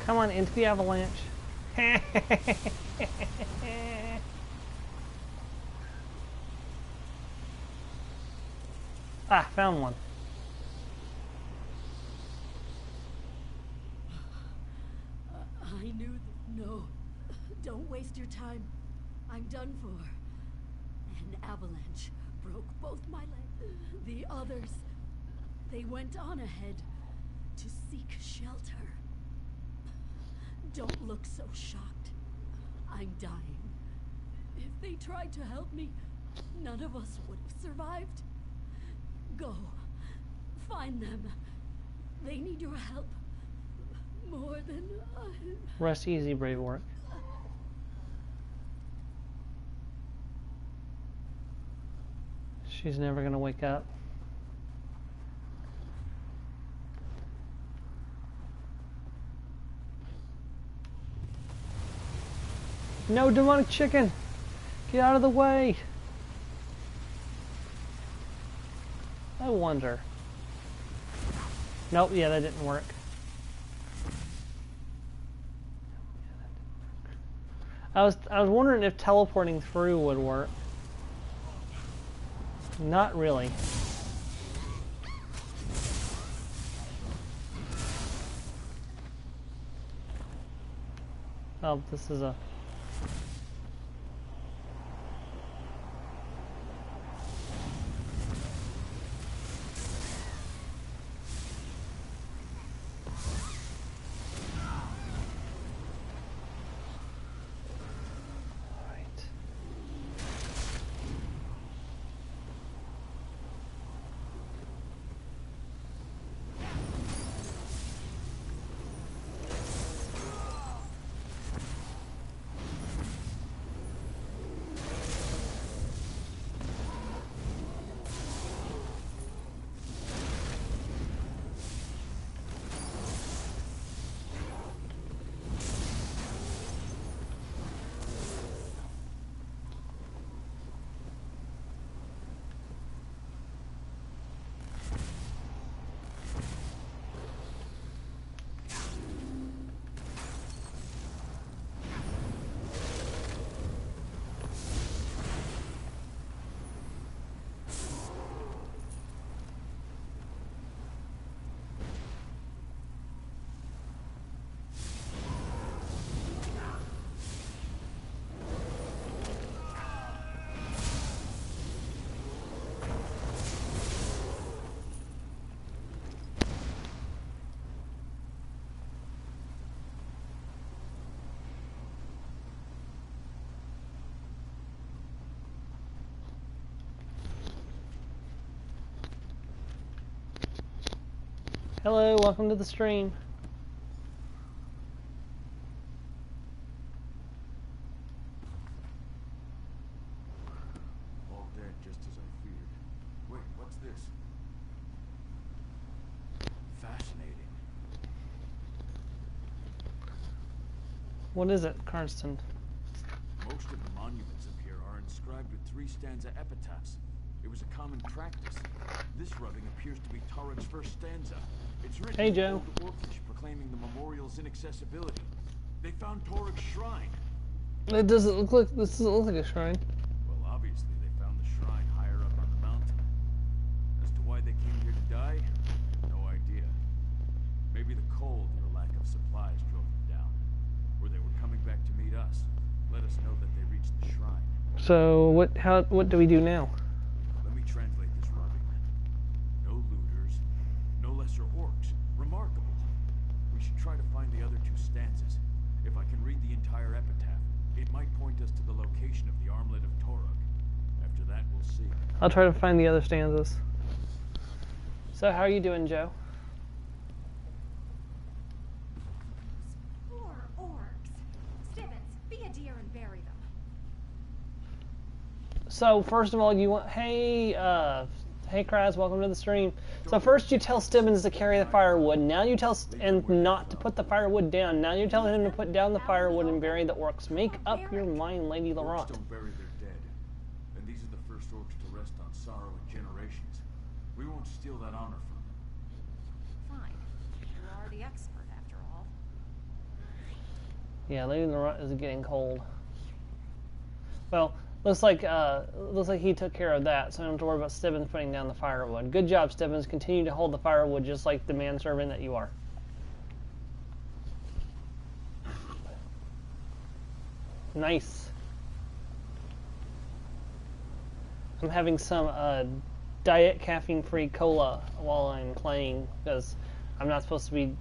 Come on, into the avalanche. Ah, found one. I knew that. No. Don't waste your time. I'm done for. An avalanche broke both my legs. The others, they went on ahead to seek shelter. Don't look so shocked. I'm dying. If they tried to help me, none of us would have survived. Go. Find them. They need your help. More than I... Rest easy, brave work. She's never gonna wake up. No, demonic chicken! Get out of the way! I wonder. Nope, yeah, that didn't work. I was wondering if teleporting through would work. Not really. Oh, this is a... Hello, welcome to the stream. All dead, just as I feared. Wait, what's this? Fascinating. What is it, Karsten? Most of the monuments up here are inscribed with 3-stanza epitaphs. It was a common practice. This rubbing appears to be Tarek's first stanza. It's written Hey, in Joe. Old Orcish, proclaiming the memorial's inaccessibility. They found Tarek's shrine. It doesn't look like this. Doesn't look like a shrine. Well, obviously they found the shrine higher up on the mountain. As to why they came here to die, no idea. Maybe the cold or lack of supplies drove them down. Or they were coming back to meet us. Let us know that they reached the shrine. So what do we do now? Let me translate this rubbing. No looters, no lesser orcs. Remarkable. We should try to find the other 2 stanzas. If I can read the entire epitaph, it might point us to the location of the armlet of Toruk. After that, we'll see. I'll try to find the other stanzas. So how are you doing, Joe? Poor orcs. Stibbins, be a dear and bury them. So first of all, you want hey Kraz, welcome to the stream. So first you tell Stibbins to carry the firewood. Now you tell and not to put the firewood down. Now you tell him to put down the firewood and bury the orcs. Make up your mind, Lady Orcs Laurent. don't bury their dead. And these are the first orcs to rest on sorrow in generations. We won't steal that honor from them. Fine. You are the expert, after all. Yeah, Lady Laurent is getting cold. Well, looks like he took care of that, so I don't have to worry about Stibbins putting down the firewood. Good job, Stibbins. Continue to hold the firewood just like the manservant that you are. Nice. I'm having some diet caffeine-free cola while I'm playing because I'm not supposed to be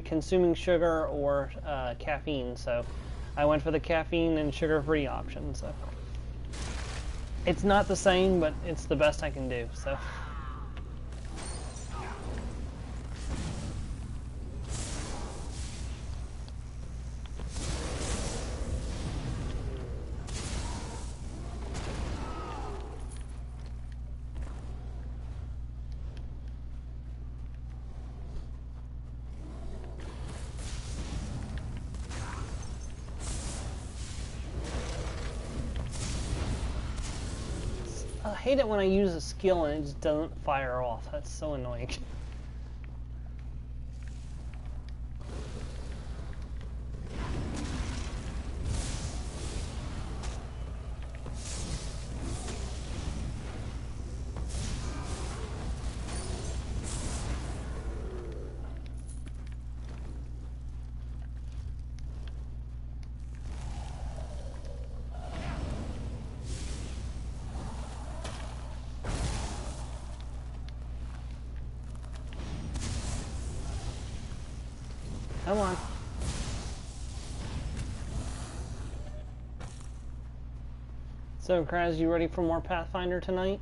consuming sugar or caffeine, so I went for the caffeine and sugar-free option. So it's not the same, but it's the best I can do. So. I hate it when I use a skill and it just doesn't fire off. That's so annoying. Come on. So, Kraz, you ready for more Pathfinder tonight?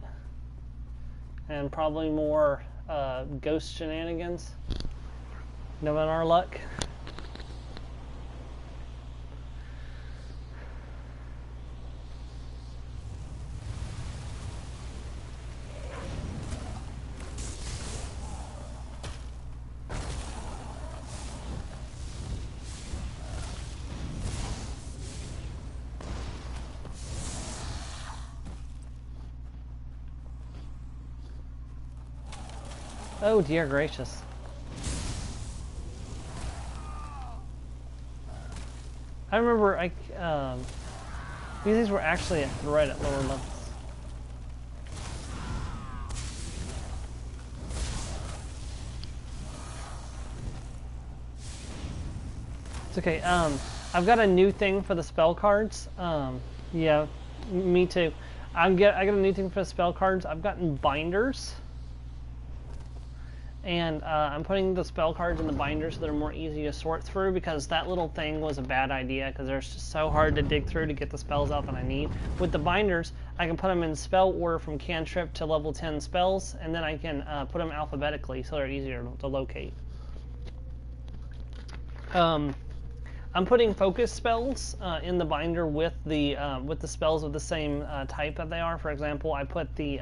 And probably more ghost shenanigans? Knowing our luck? Oh dear gracious. I remember these were actually right at lower levels. It's okay. I've got a new thing for the spell cards. Yeah, me too. I got a new thing for the spell cards. I've gotten binders. And I'm putting the spell cards in the binders so they're more easy to sort through, because that little thing was a bad idea because they're just so hard to dig through to get the spells out that I need. With the binders, I can put them in spell order from cantrip to level 10 spells, and then I can put them alphabetically so they're easier to locate. I'm putting focus spells in the binder with the spells of the same type that they are. For example, I put the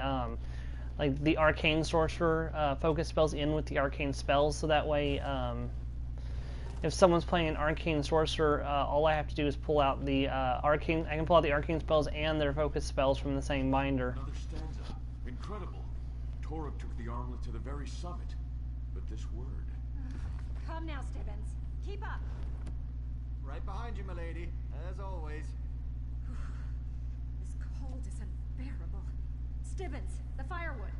like the arcane sorcerer focus spells in with the arcane spells, so that way if someone's playing an arcane sorcerer, all I have to do is pull out the arcane. I can pull out the arcane spells and their focus spells from the same binder. Another stanza. Incredible. Toruk took the armlet to the very summit. But this word... Come now, Stibbins. Keep up. Right behind you, milady, as always. This cold is unbearable. Stibbins, the firewood.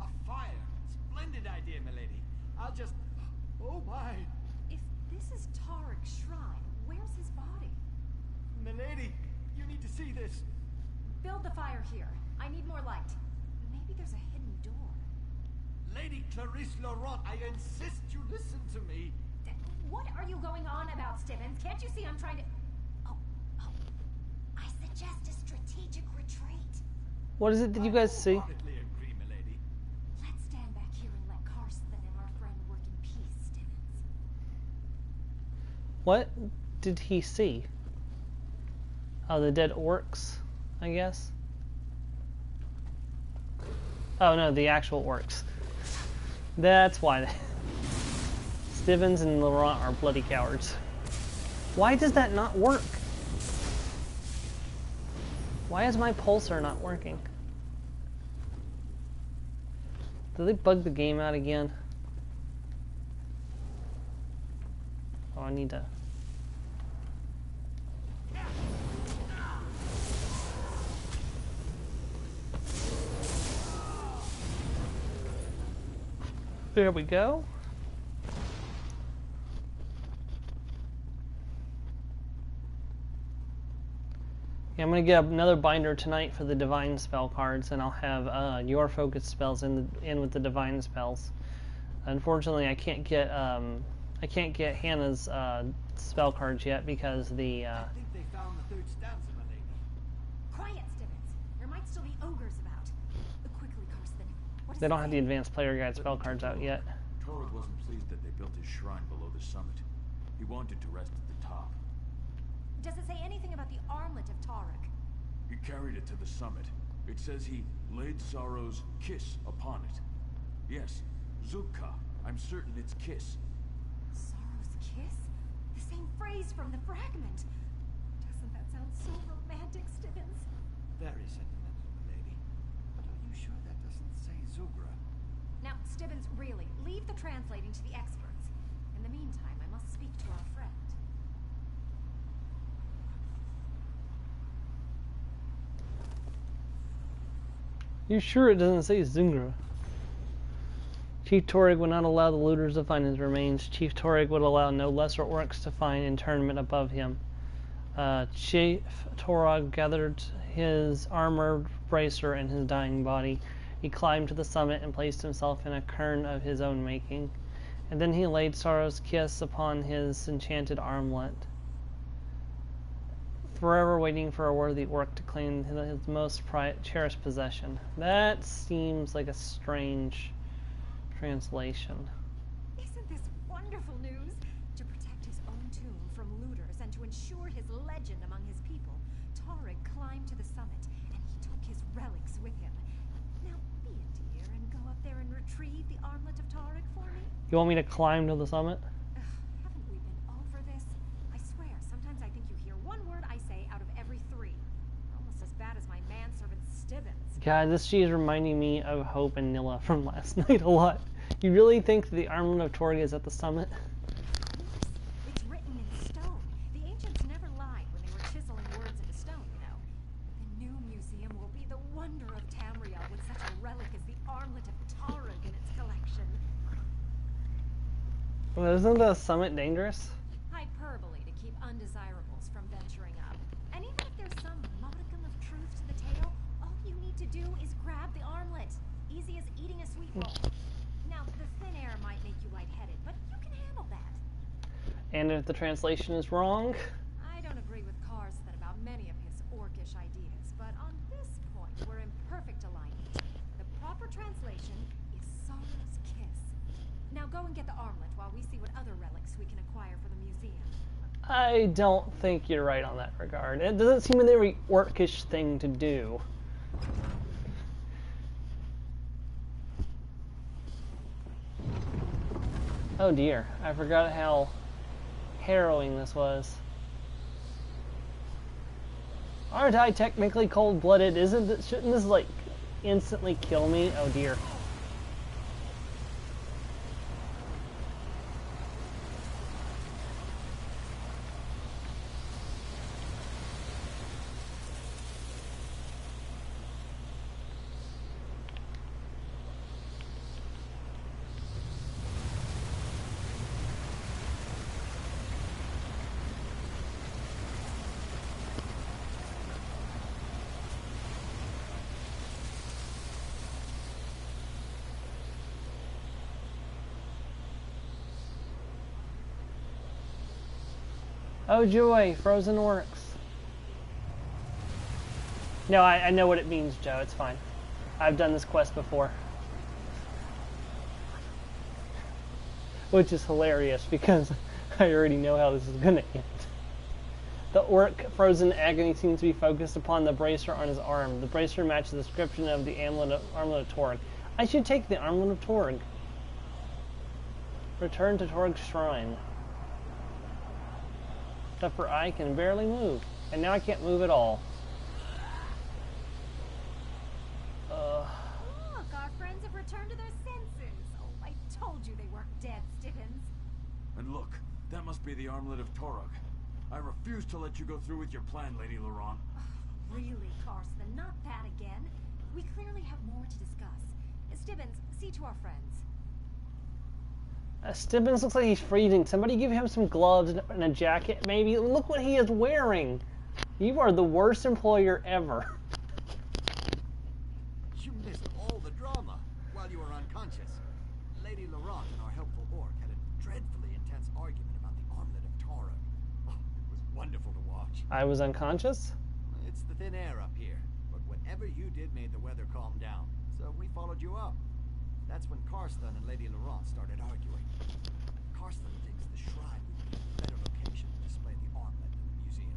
A fire. Splendid idea, milady. I'll just... Oh my. If this is Tarek's shrine, where's his body? Milady, you need to see this. Build the fire here. I need more light. Maybe there's a hidden door. Lady Clarice Laurent, I insist you listen to me. What are you going on about, Stibbins? Can't you see I'm trying to... Oh. I suggest a strategic retreat. What is it that you guys see? Wholeheartedly agree, milady. Let's stand back here and let Karsten and our friend work in peace, Stibbins. What did he see? Oh, the dead orcs, I guess. Oh no, the actual orcs. That's why Stibbins and Laurent are bloody cowards. Why does that not work? Why is my pulsar not working? Did they bug the game out again? Oh, I need to... There we go. Yeah, I'm gonna get another binder tonight for the divine spell cards, and I'll have your focus spells in with the divine spells. Unfortunately, I can't get Hannah's spell cards yet because the. I think they found the third stanza, milady. Quiet, Stibbins. There might still be ogres about. Quickly, Karsten. What does They it don't have say? the advanced player guide spell cards out yet. Toruk wasn't pleased that they built his shrine below the summit. He wanted to rest at the top. Does it say anything about the armlet of Tarek? He carried it to the summit. It says he laid Sorrow's kiss upon it. Yes, Zukka. I'm certain it's kiss. Sorrow's kiss? The same phrase from the fragment. Doesn't that sound so romantic, Stibbins? Very sentimental, milady. But are you sure that doesn't say Zugra? Now, Stibbins, really, leave the translating to the experts. In the meantime, I must speak to our friend. You sure it doesn't say Zungra? Chief Torag would not allow the looters to find his remains. Chief Torag would allow no lesser orcs to find internment above him. Chief Torag gathered his armored bracer and his dying body. He climbed to the summit and placed himself in a cairn of his own making. And then he laid Sorrow's kiss upon his enchanted armlet, forever waiting for a worthy orc to claim his most cherished possession. That seems like a strange translation. Isn't this wonderful news? To protect his own tomb from looters and to ensure his legend among his people, Tarek climbed to the summit and he took his relics with him. Now be a dear and go up there and retrieve the armlet of Tarek for me. You want me to climb to the summit? Haven't we been over this? I swear, sometimes I think you hear one word I say out of every three. Almost as bad as my manservant Stibbins. God, this she is reminding me of Hope and Nilla from last night a lot. You really think the armlet of Torg is at the summit? It's written in stone. The ancients never lied when they were chiseling words into stone, you know. The new museum will be the wonder of Tamriel with such a relic as the armlet of Tarek in its collection. Well, isn't the summit dangerous? Hyperbole to keep undesirables from venturing up. And even if there's some modicum of truth to the tale, all you need to do is grab the armlet. Easy as eating a sweet roll. Now, the thin air might make you lightheaded, but you can handle that. And if the translation is wrong? I don't agree with Karsten about many of his orcish ideas, but on this point, we're in perfect alignment. The proper translation is Sorrow's kiss. Now go and get the armlet while we see what other relics we can acquire for the museum. I don't think you're right on that regard. It doesn't seem a very orcish thing to do. Oh dear, I forgot how harrowing this was. Aren't I technically cold-blooded? Shouldn't this, like, instantly kill me? Oh dear. Oh joy, frozen orcs. No, I know what it means, Joe. It's fine. I've done this quest before. Which is hilarious because I already know how this is going to end. The orc frozen agony seems to be focused upon the bracer on his arm. The bracer matches the description of the armlet of Torg. I should take the armlet of Torg. Return to Torg's shrine. Except for I can barely move. And now I can't move at all. Look, our friends have returned to their senses. Oh, I told you they weren't dead, Stibbins. And look, that must be the armlet of Torog. I refuse to let you go through with your plan, Lady Laurent. Really, Karsten, not that again. We clearly have more to discuss. Stibbins, see to our friends. Stibbins looks like he's freezing. Somebody give him some gloves and a jacket, maybe. Look what he is wearing. You are the worst employer ever. You missed all the drama while you were unconscious. Lady Laurent and our helpful orc had a dreadfully intense argument about the armlet of Torog. Oh, it was wonderful to watch. I was unconscious? It's the thin air up here, but whatever you did made the weather calm down, so we followed you up. That's when Karsten and Lady Laurent started arguing. Karsten thinks the shrine would be a better location to display the armlet in the museum.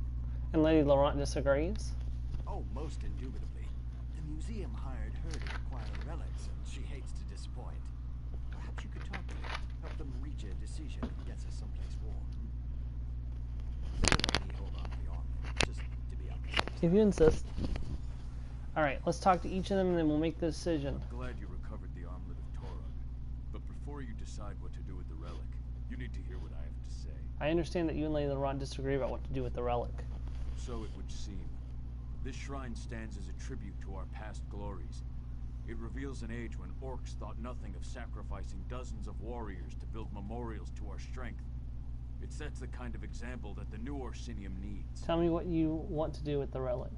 And Lady Laurent disagrees? Oh, most indubitably. The museum hired her to acquire relics, and she hates to disappoint. Perhaps you could talk to her, help them reach a decision that gets us someplace warm. Let the lady hold on to the armlet, just to be on the safe side. If you insist. Alright, let's talk to each of them and then we'll make the decision. I'm glad you recovered the armlet of Torog. But before you decide what to do with the relic, you need to hear what I have to say. I understand that you and Lady Laurent disagree about what to do with the relic. So it would seem. This shrine stands as a tribute to our past glories. It reveals an age when orcs thought nothing of sacrificing dozens of warriors to build memorials to our strength. It sets the kind of example that the new Orsinium needs. Tell me what you want to do with the relic.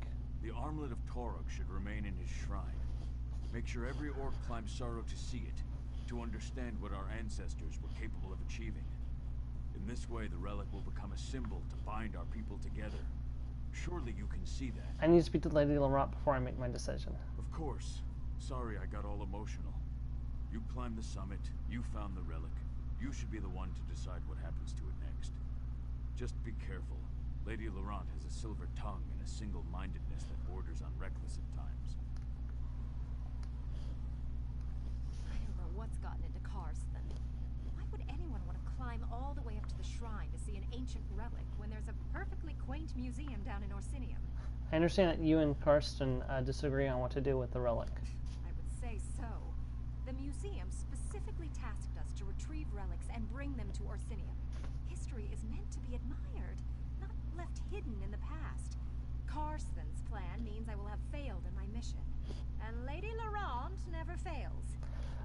The armlet of Torog should remain in his shrine. Make sure every orc climbs Sorrow to see it, to understand what our ancestors were capable of achieving. In this way, the relic will become a symbol to bind our people together. Surely you can see that. I need to speak to Lady Laurent before I make my decision. Of course. Sorry I got all emotional. You climbed the summit, you found the relic. You should be the one to decide what happens to it next. Just be careful. Lady Laurent has a silver tongue and a single-mindedness that borders on reckless at times. I don't know what's gotten into Karsten. Why would anyone want to climb all the way up to the shrine to see an ancient relic when there's a perfectly quaint museum down in Orsinium? I understand that you and Karsten disagree on what to do with the relic. I would say so. The museum specifically tasked us to retrieve relics and bring them to Orsinium. History is meant to be admired, not left hidden in the past. Karsten's plan means I will have failed in my mission. And Lady Laurent never fails.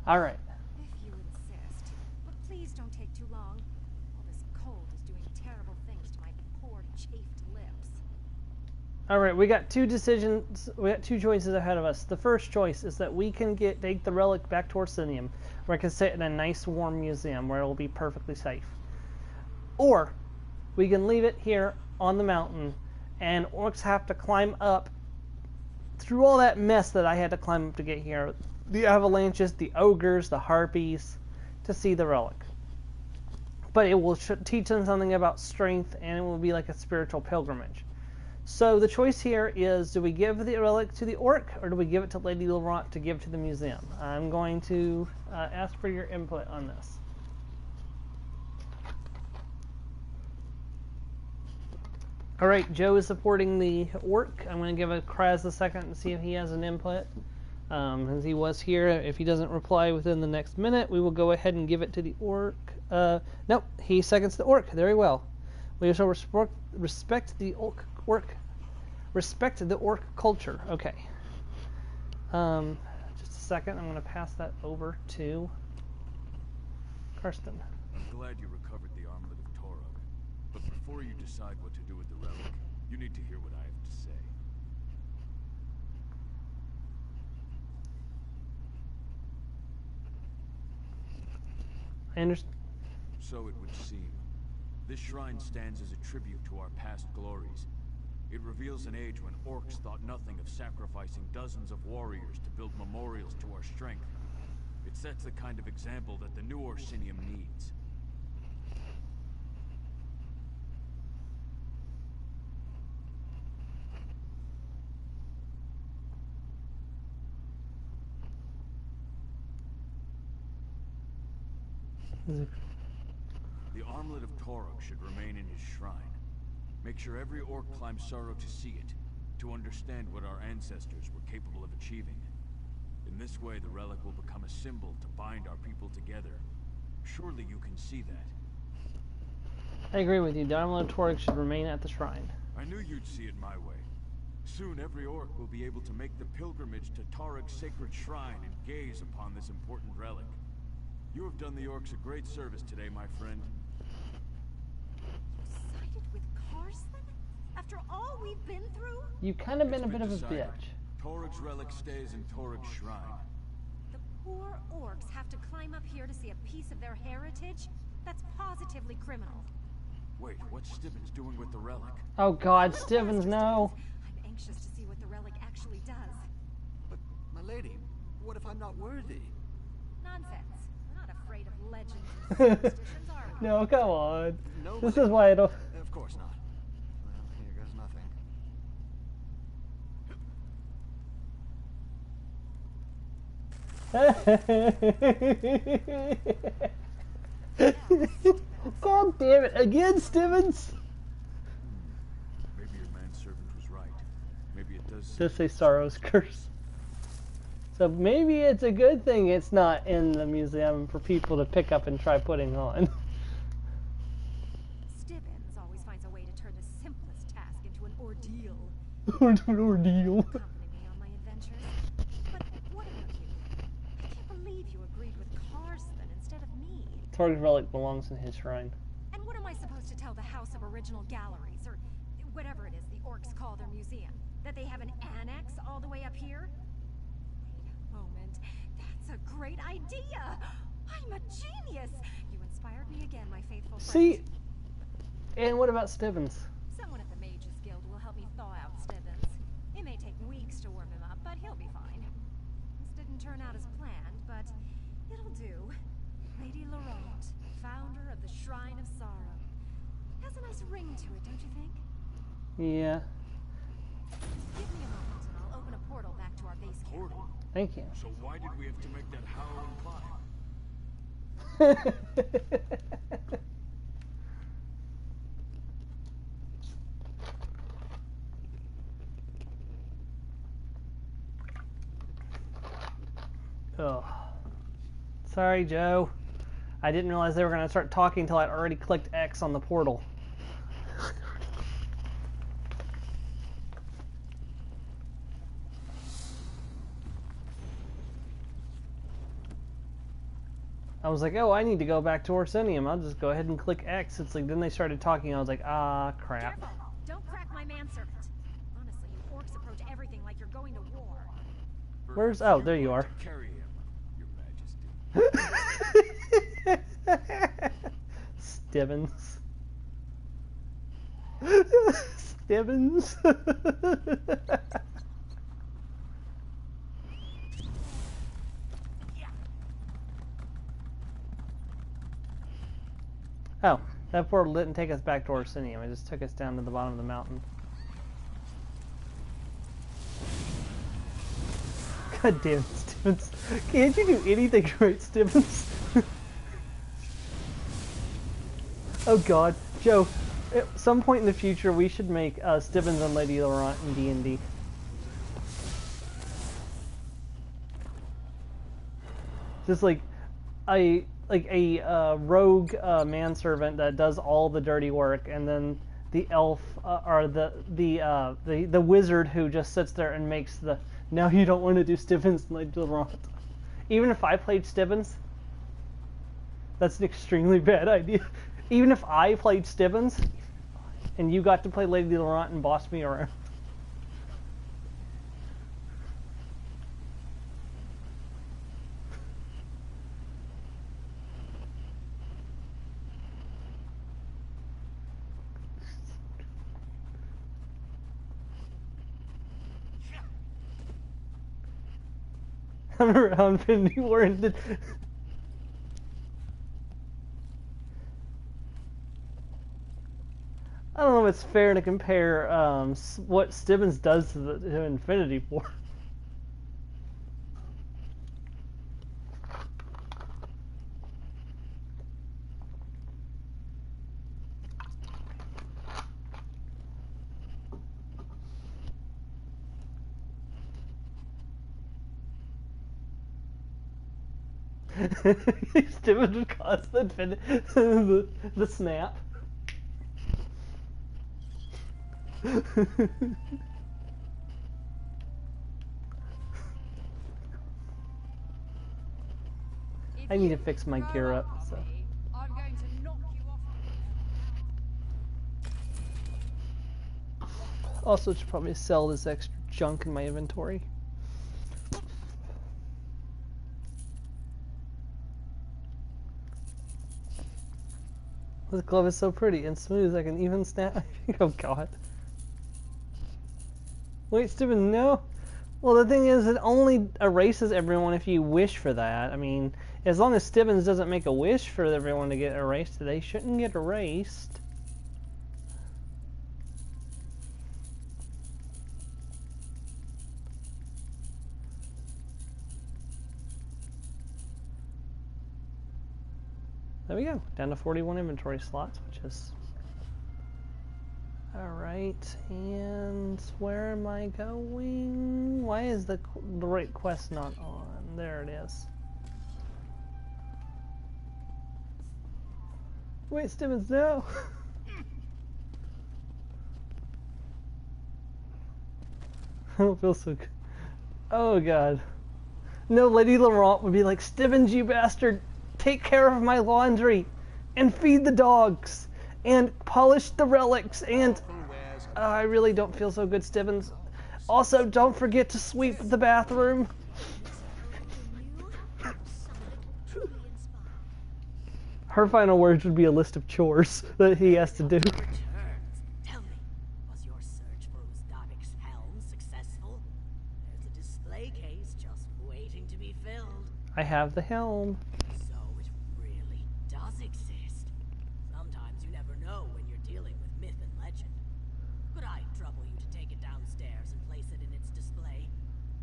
Alright. If you insist. But please don't take too long. All this cold is doing terrible things to my poor chafed lips. Alright, we got two choices ahead of us. The first choice is that we can take the relic back to Orsinium, where it can sit in a nice warm museum where it will be perfectly safe. Or we can leave it here on the mountain and orcs have to climb up through all that mess that I had to climb up to get here. The avalanches, the ogres, the harpies, to see the relic. But it will teach them something about strength and it will be like a spiritual pilgrimage. So the choice here is, do we give the relic to the orc or do we give it to Lady Laurent to give to the museum? I'm going to ask for your input on this. Alright, Joe is supporting the orc. I'm going to give a Kraz a second and see if he has an input. As he was here, if he doesn't reply within the next minute, we will go ahead and give it to the orc. Nope, he seconds the orc. Very well. We shall respect the orc. Respect the orc culture. Okay. Just a second. I'm going to pass that over to Karsten. I'm glad you recovered the armlet of Torog. But before you decide what to do with the relic, you need to hear what I have to say. I understand. So it would seem. This shrine stands as a tribute to our past glories. It reveals an age when orcs thought nothing of sacrificing dozens of warriors to build memorials to our strength. It sets the kind of example that the new Orsinium needs. The armlet of Torog should remain in his shrine. Make sure every orc climbs Sorrow to see it, to understand what our ancestors were capable of achieving. In this way, the relic will become a symbol to bind our people together. Surely you can see that. I agree with you. The armlet of Torog should remain at the shrine. I knew you'd see it my way. Soon every orc will be able to make the pilgrimage to Torog's sacred shrine and gaze upon this important relic. You have done the orcs a great service today, my friend. Sided with Karsten? After all we've been through? You kind of been It's a bit of a decided. bitch. Torog's relic stays in Torog's shrine. The poor orcs have to climb up here to see a piece of their heritage? That's positively criminal. Wait, what's Stibbons doing with the relic? Oh God, No, Stevens, Master no. Stevens. I'm anxious to see what the relic actually does. But, my lady, what if I'm not worthy? Nonsense. We're not afraid of legends and superstitions, are we? No, come on. No. This is why I don't. Of course not. Well, here goes nothing. God damn it! Again, Stevens. Maybe your manservant was right. Maybe it does. Does say Sorrow's curse. So maybe it's a good thing it's not in the museum for people to pick up and try putting on. Stibbins always finds a way to turn the simplest task into an ordeal. An ordeal. Accompany me on my adventures. But what about you? I can't believe you agreed with Karsten instead of me. Torg's relic belongs in his shrine. And what am I supposed to tell the House of Original Galleries, or whatever it is the orcs call their museum? That they have an annex all the way up here? Wait a moment. That's a great idea! I'm a genius! You inspired me again, my faithful friend. See, and what about Stevens? Someone at the Mages Guild will help me thaw out Stibbins. It may take weeks to warm him up, but he'll be fine. This didn't turn out as planned, but it'll do. Lady Laurent, founder of the Shrine of Sorrow. Has a nice ring to it, don't you think? Yeah, Give me a moment and I'll open a portal back to our base camp. Portal? thank you. So why did we have to make that howl and climb? Oh, sorry, Joe. I didn't realize they were going to start talking until I'd already clicked X on the portal. I was like, oh, I need to go back to Orsinium. I'll just go ahead and click X. It's like, then they started talking. I was like, ah, crap. Careful! Don't crack my manservant. Honestly, you orcs approach everything like you're going to war. Where's, Perhaps oh, there you want are. to carry him, Your Majesty. Stevens. Stevens. Oh, that portal didn't take us back to Orsinium. It just took us down to the bottom of the mountain. God damn it, Stevens. Can't you do anything right, Stevens? Oh God, Joe, At some point in the future, we should make Stibbins and Lady Laurent in D&D. Just like a rogue manservant that does all the dirty work, and then the elf or the wizard who just sits there and makes the now you don't want to do Stibbins and Lady Laurent. Even if I played Stibbins, that's an extremely bad idea. Even if I played Stibbins, and you got to play Lady Laurent and boss me around. I remember how Infinity War ended. I don't know if it's fair to compare what Stibbins does to Infinity War. Stibbins would cause the snap. I need to fix my gear up. So. I'm going to knock you off. Also, should probably sell this extra junk in my inventory. This glove is so pretty and smooth. I can even snap. Oh God. Wait, Stibbins, no. Well, the thing is, it only erases everyone if you wish for that. I mean, as long as Stibbins doesn't make a wish for everyone to get erased, they shouldn't get erased. There we go, down to 41 inventory slots, which is... Alright, and where am I going? Why is the right quest not on? There it is. Wait, Stibbins, no! I don't feel so good. Oh God. No, Lady Laurent would be like, Stibbins, you bastard! Take care of my laundry! And feed the dogs! And polish the relics! And... I really don't feel so good, Stibbins. Also, don't forget to sweep the bathroom. Her final words would be a list of chores that he has to do. Tell me, was your search for Uzdavic's helm successful? There's a display case just waiting to be filled. I have the helm. So it really does exist. Sometimes you never know when you're dealing with myth and legend. Could I trouble you to take it downstairs and place it in its display?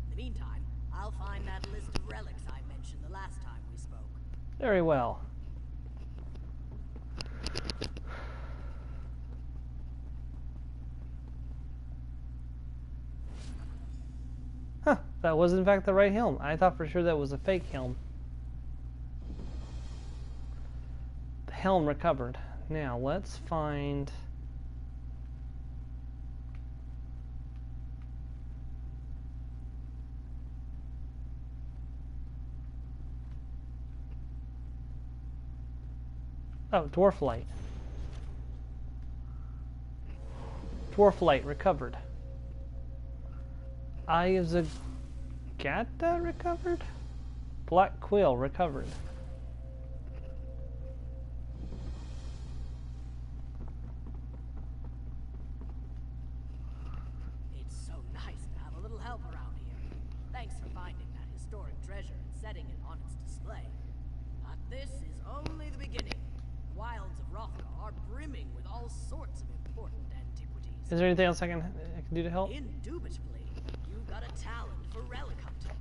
In the meantime, I'll find that list of relics I mentioned the last time we spoke. Very well. Huh, that was in fact the right helm. I thought for sure that was a fake helm. The helm recovered. Now let's find... Oh, dwarf light. Dwarf light recovered. Eye of Zagata recovered? Black quill recovered. It's so nice to have a little help around here. Thanks for finding that historic treasure and setting it on its display. But this is only the beginning. The wilds of Rothgar are brimming with all sorts of important antiquities. Is there anything else I can do to help? Indubitably, you've got a talent for relic hunting.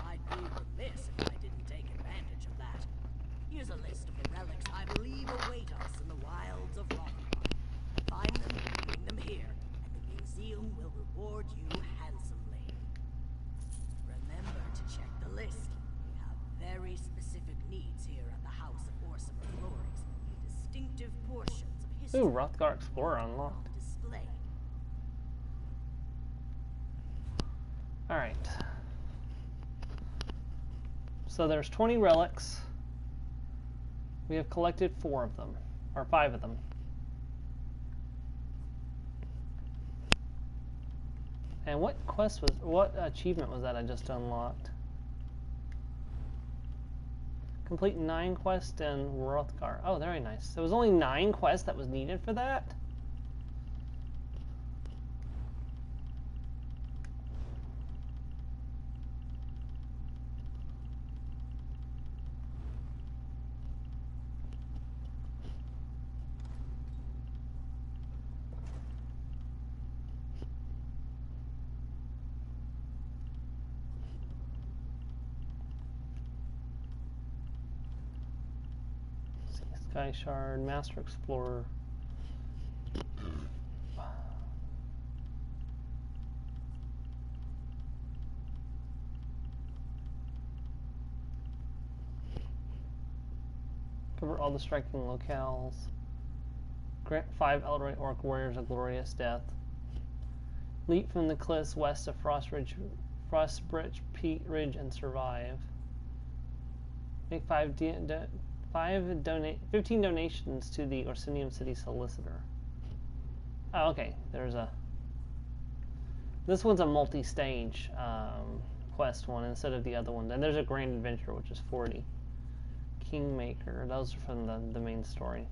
I'd be remiss if I didn't take advantage of that. Here's a list of the relics I believe await us in the wilds of Rothgar. Find needs here at the House of Orsimer Glories. Distinctive portions of history. Ooh, Rothgar Explorer unlocked. On display. Alright. So there's 20 relics. We have collected 4 of them. Or 5 of them. And what achievement was that I just unlocked? Complete 9 quests in Rothgar. Oh, very nice. There was only 9 quests that was needed for that? Sky Shard, Master Explorer. Cover all the striking locales. Grant 5 Elderly Orc Warriors a glorious death. Leap from the cliffs west of Frostbridge Peak Ridge and survive. Make 15 donations to the Orsinium City Solicitor. Oh, okay. There's a... This one's a multi-stage quest one instead of the other one. And there's a Grand Adventure, which is 40. Kingmaker. Those are from the main story.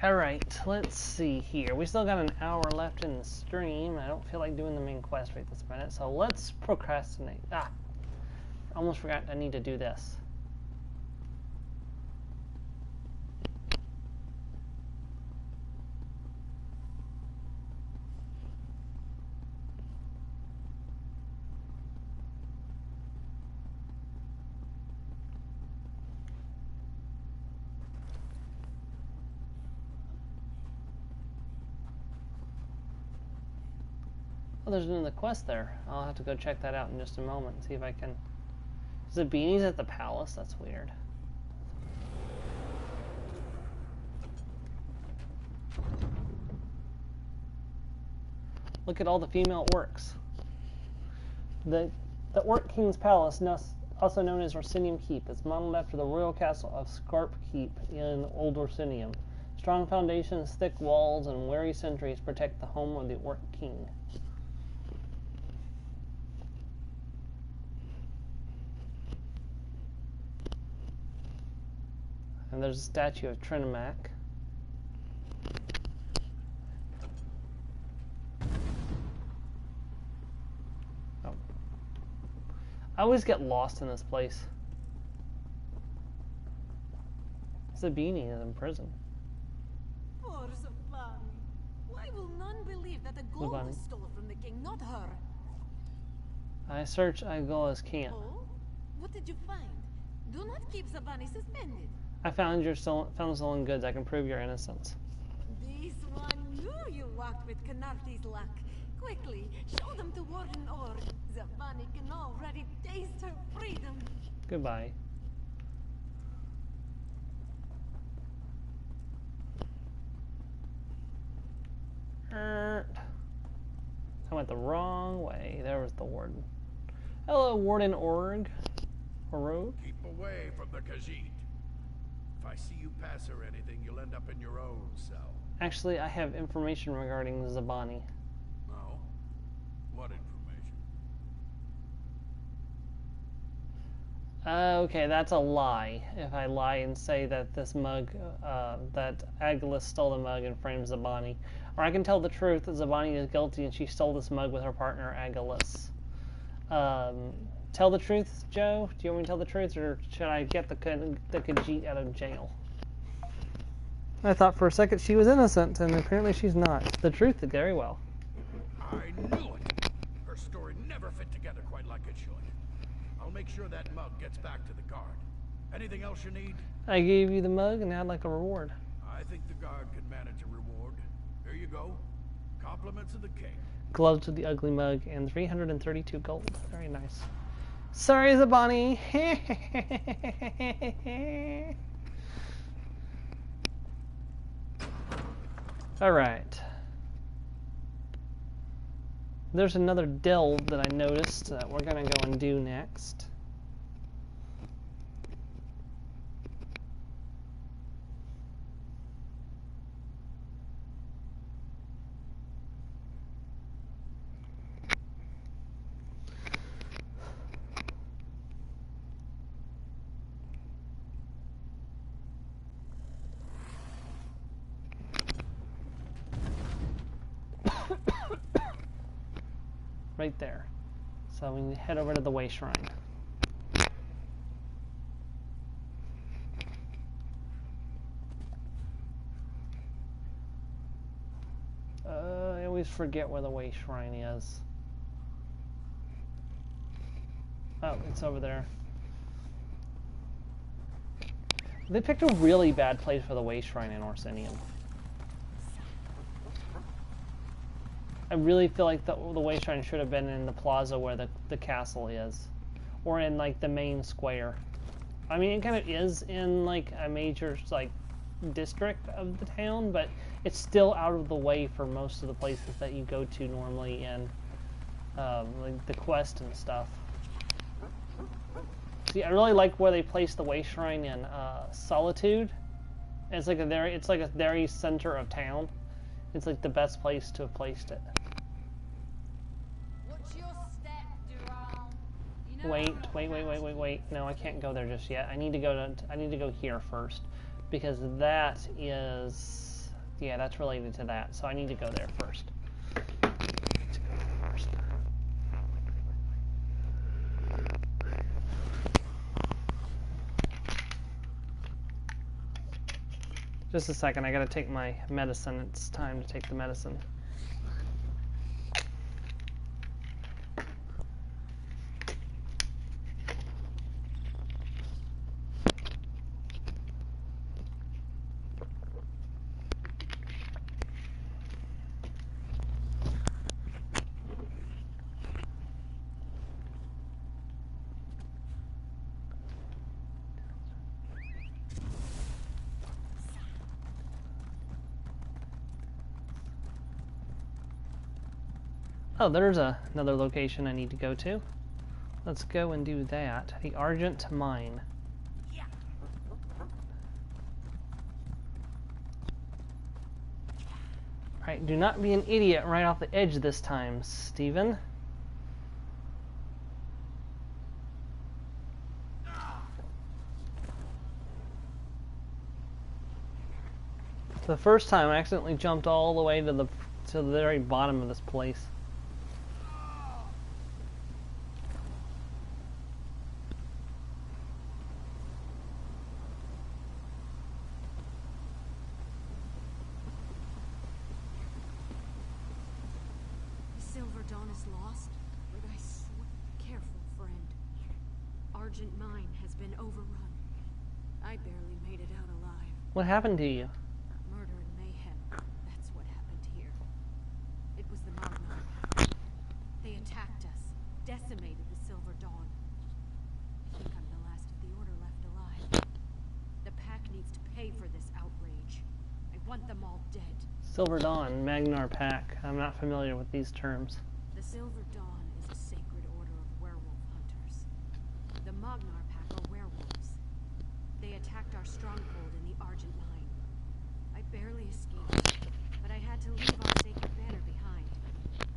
Alright, let's see here. We still got an hour left in the stream. I don't feel like doing the main quest right this minute, so let's procrastinate. Ah! Almost forgot I need to do this. Oh, there's another quest there. I'll have to go check that out in just a moment and see if I can... Is it beanies at the palace? That's weird. Look at all the female orcs. The Orc King's Palace, also known as Orsinium Keep, is modeled after the royal castle of Scarp Keep in Old Orsinium. Strong foundations, thick walls, and wary sentries protect the home of the Orc King. And there's a statue of Trinimac. Oh. I always get lost in this place. Zabini is in prison. Poor Zabani. Why will none believe that the gold was stolen from the king, not her? I search Igola's camp. Oh? What did you find? Do not keep Zabani suspended. I found stolen goods. I can prove your innocence. This one knew you walked with Canarti's luck. Quickly, show them to Warden Orr. Zabani can already taste her freedom. Goodbye. I went the wrong way. There was the warden. Hello, Warden Org. Orog. Keep away from the Khajiit. If I see you pass or anything, you'll end up in your own cell. Actually, I have information regarding Zabani. No? What information? Okay, that's a lie. If I lie and say that this mug, that Agilus stole the mug and framed Zabani. Or I can tell the truth that Zabani is guilty and she stole this mug with her partner Agilus. Tell the truth, Joe? Do you want me to tell the truth, or should I get the Khajiit out of jail? I thought for a second she was innocent, and apparently she's not. The truth, very well. I knew it! Her story never fit together quite like it should. I'll make sure that mug gets back to the guard. Anything else you need? I gave you the mug, and I'd like a reward. I think go. Compliments of the king. Gloves with the ugly mug and 332 gold. Very nice. Sorry, Zabani. Alright. There's another delve that I noticed that we're going to go and do next. Right there. So we head over to the Way Shrine. I always forget where the Way Shrine is. Oh, it's over there. They picked a really bad place for the Way Shrine in Orsinium. I really feel like the Way Shrine should have been in the plaza where the castle is. Or in, like, the main square. I mean, it kind of is in, like, a major, like, district of the town, but it's still out of the way for most of the places that you go to normally in, like, the quest and stuff. See, I really like where they placed the Way Shrine in Solitude. It's like a very center of town. It's like the best place to have placed it. What's your step, Durand? You know Wait. No, I can't go there just yet. I need to go here first. Because that is... Yeah, that's related to that. So I need to go there first. Just a second, I gotta take my medicine. It's time to take the medicine. Oh, there's another location I need to go to. Let's go and do that. The Argent Mine. Alright, do not be an idiot right off the edge this time, Steven. The first time I accidentally jumped all the way to the very bottom of this place. Silver Dawn is lost, but I swear, careful, friend. Argent Mine has been overrun. I barely made it out alive. What happened to you? Murder and mayhem. That's what happened here. It was the Magnar. They attacked us, decimated the Silver Dawn. I think I'm the last of the Order left alive. The Pack needs to pay for this outrage. I want them all dead. Silver Dawn, Magnar Pack. I'm not familiar with these terms. The Silver Dawn is a sacred order of werewolf hunters. The Magnar Pack are werewolves. They attacked our stronghold in the Argent Mine. I barely escaped, but I had to leave our sacred banner behind.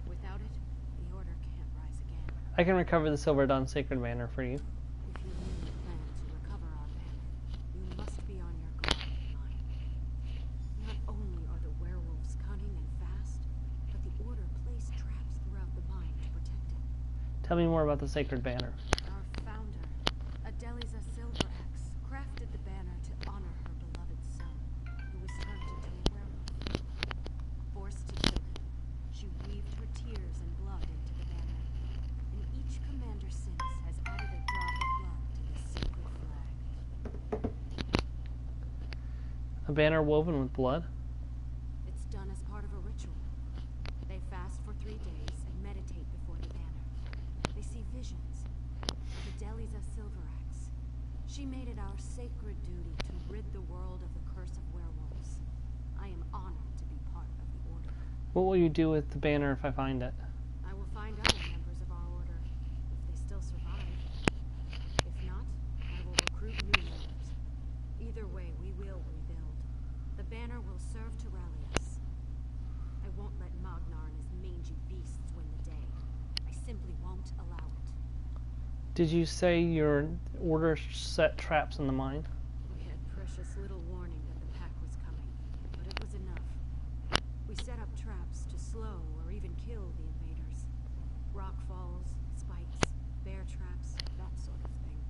Without it, the Order can't rise again. I can recover the Silver Dawn Sacred Banner for you. If you really plan to recover our banner, you must be on your guard, Mine. Not only are the werewolves cunning and fast, but the Order placed traps throughout the mine to protect it. Tell me more about the Sacred Banner. Our founder, Adeliza Silveraxe, crafted the banner to honor her beloved son, who was turned into a werewolf. Forced to kill him, she weaved her tears and blood into the banner, and each commander since has added a drop of blood to this sacred flag. A banner woven with blood? It's done as part of a ritual. visions of the Deliza Silverax. She made it our sacred duty to rid the world of the curse of werewolves. I am honored to be part of the Order. What will you do with the banner if I find it? I will find other members of our Order, if they still survive. If not, I will recruit new members. Either way, we will rebuild. The banner will serve to rally us. I won't let Magnar and his mangy beasts win the day. I simply won't allow it. Did you say your order set traps in the mine? We had precious little warning that the pack was coming, but it was enough. We set up traps to slow or even kill the invaders. Rock falls, spikes, bear traps, that sort of thing.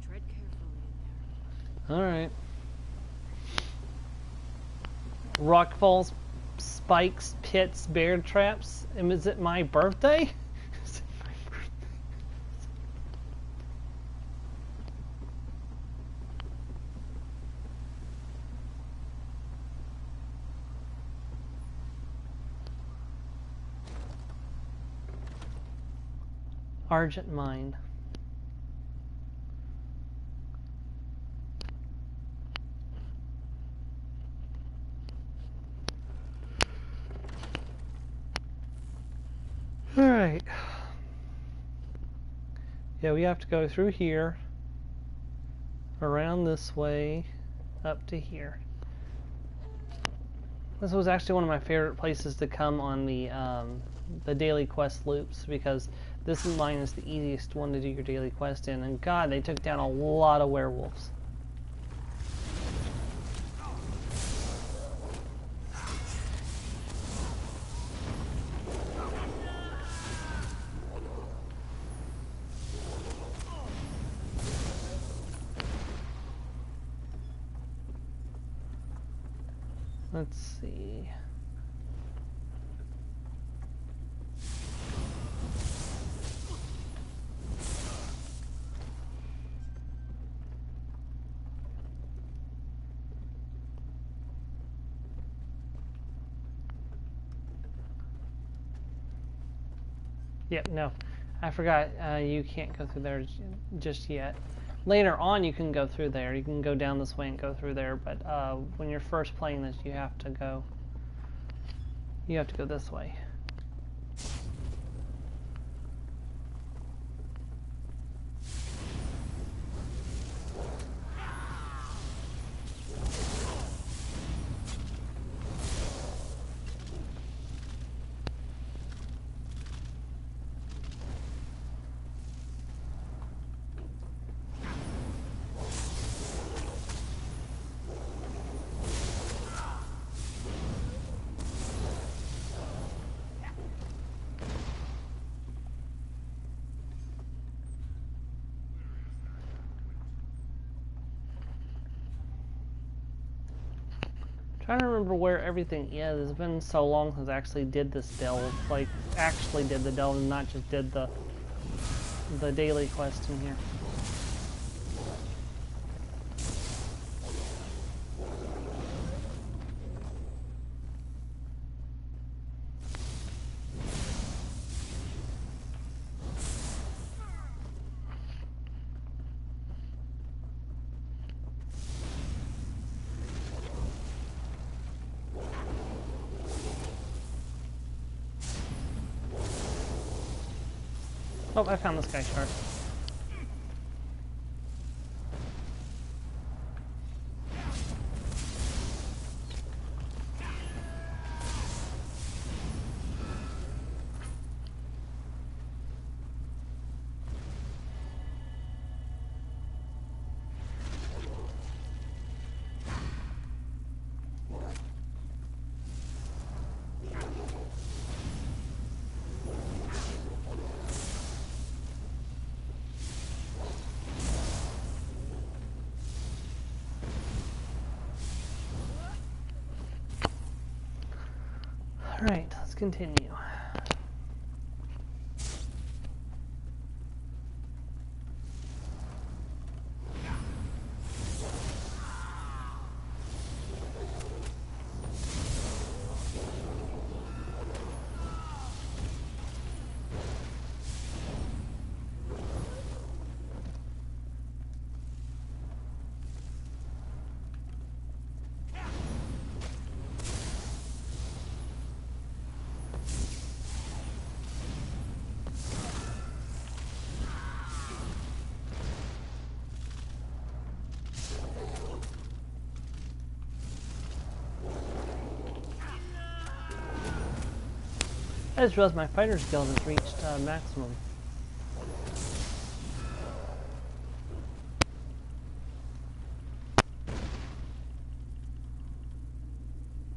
Tread carefully in there. Alright. Rock falls, spikes, pits, bear traps. And is it my birthday? Is it my birthday? Argent Mine. Alright. Yeah, we have to go through here, around this way, up to here. This was actually one of my favorite places to come on the daily quest loops, because this line is the easiest one to do your daily quest in, and God, they took down a lot of werewolves. Let's see. Yep, no. I forgot, you can't go through there just yet. Later on you can go through there. You can go down this way and go through there, but when you're first playing this, you have to go this way. Trying to remember where everything is. It's been so long since I actually did this delve. Like, actually did the delve and not just did the daily quest in here. Oh, I found this guy's chart. Alright, let's continue. I just realized my fighter's guild has reached maximum.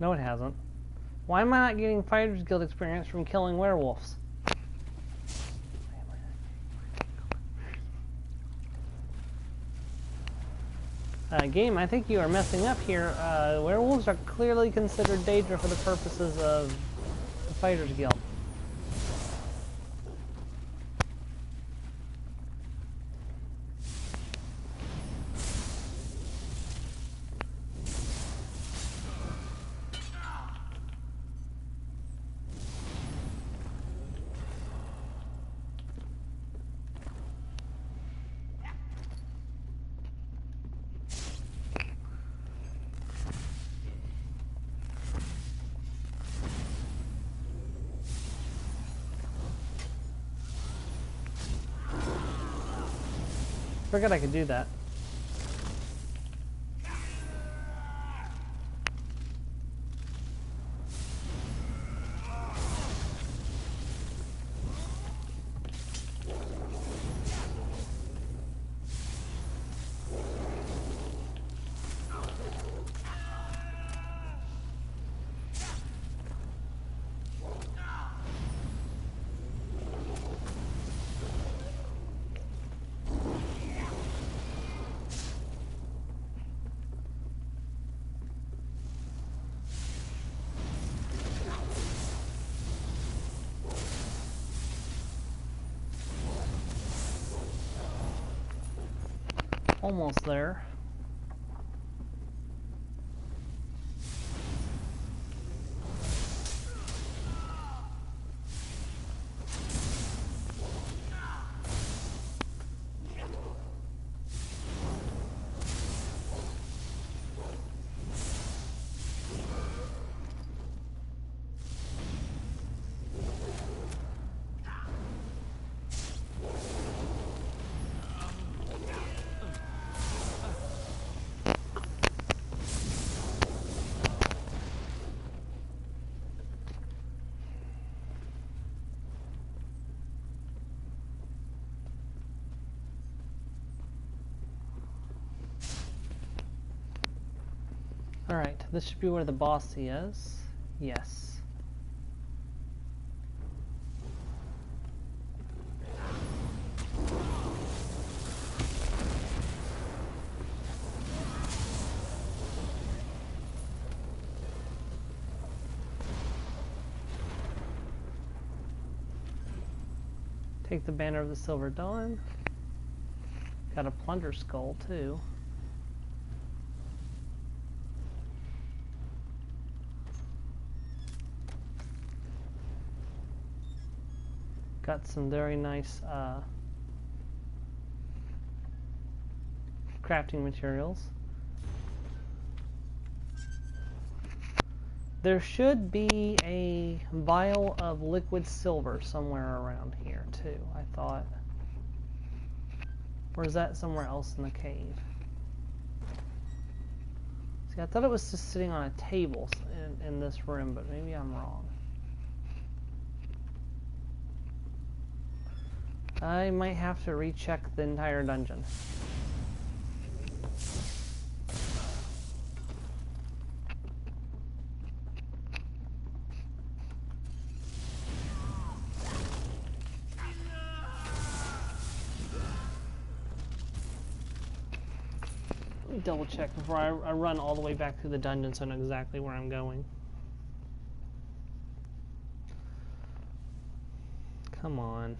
No, it hasn't. Why am I not getting fighter's guild experience from killing werewolves? Game, I think you are messing up here. Werewolves are clearly considered danger for the purposes of the fighter's guild. Forgot I could do that. Almost there. Alright, this should be where the boss is. Yes. Take the banner of the Silver Dawn. Got a plunder skull too. Got some very nice crafting materials. There should be a vial of liquid silver somewhere around here too, I thought. Or is that somewhere else in the cave? See, I thought it was just sitting on a table in this room, but maybe I'm wrong. I might have to recheck the entire dungeon. Let me double check before I run all the way back through the dungeon so I know exactly where I'm going. Come on.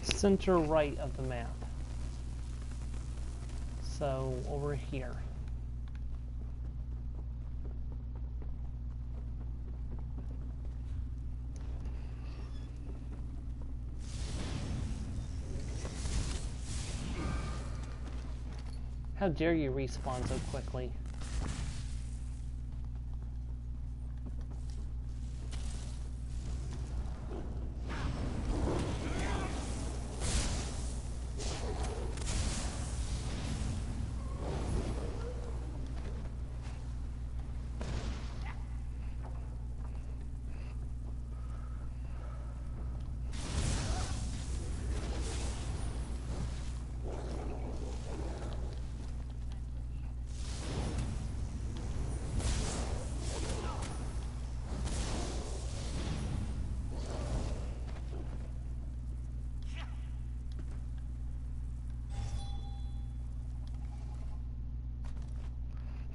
Center right of the map. So over here. How dare you respawn so quickly?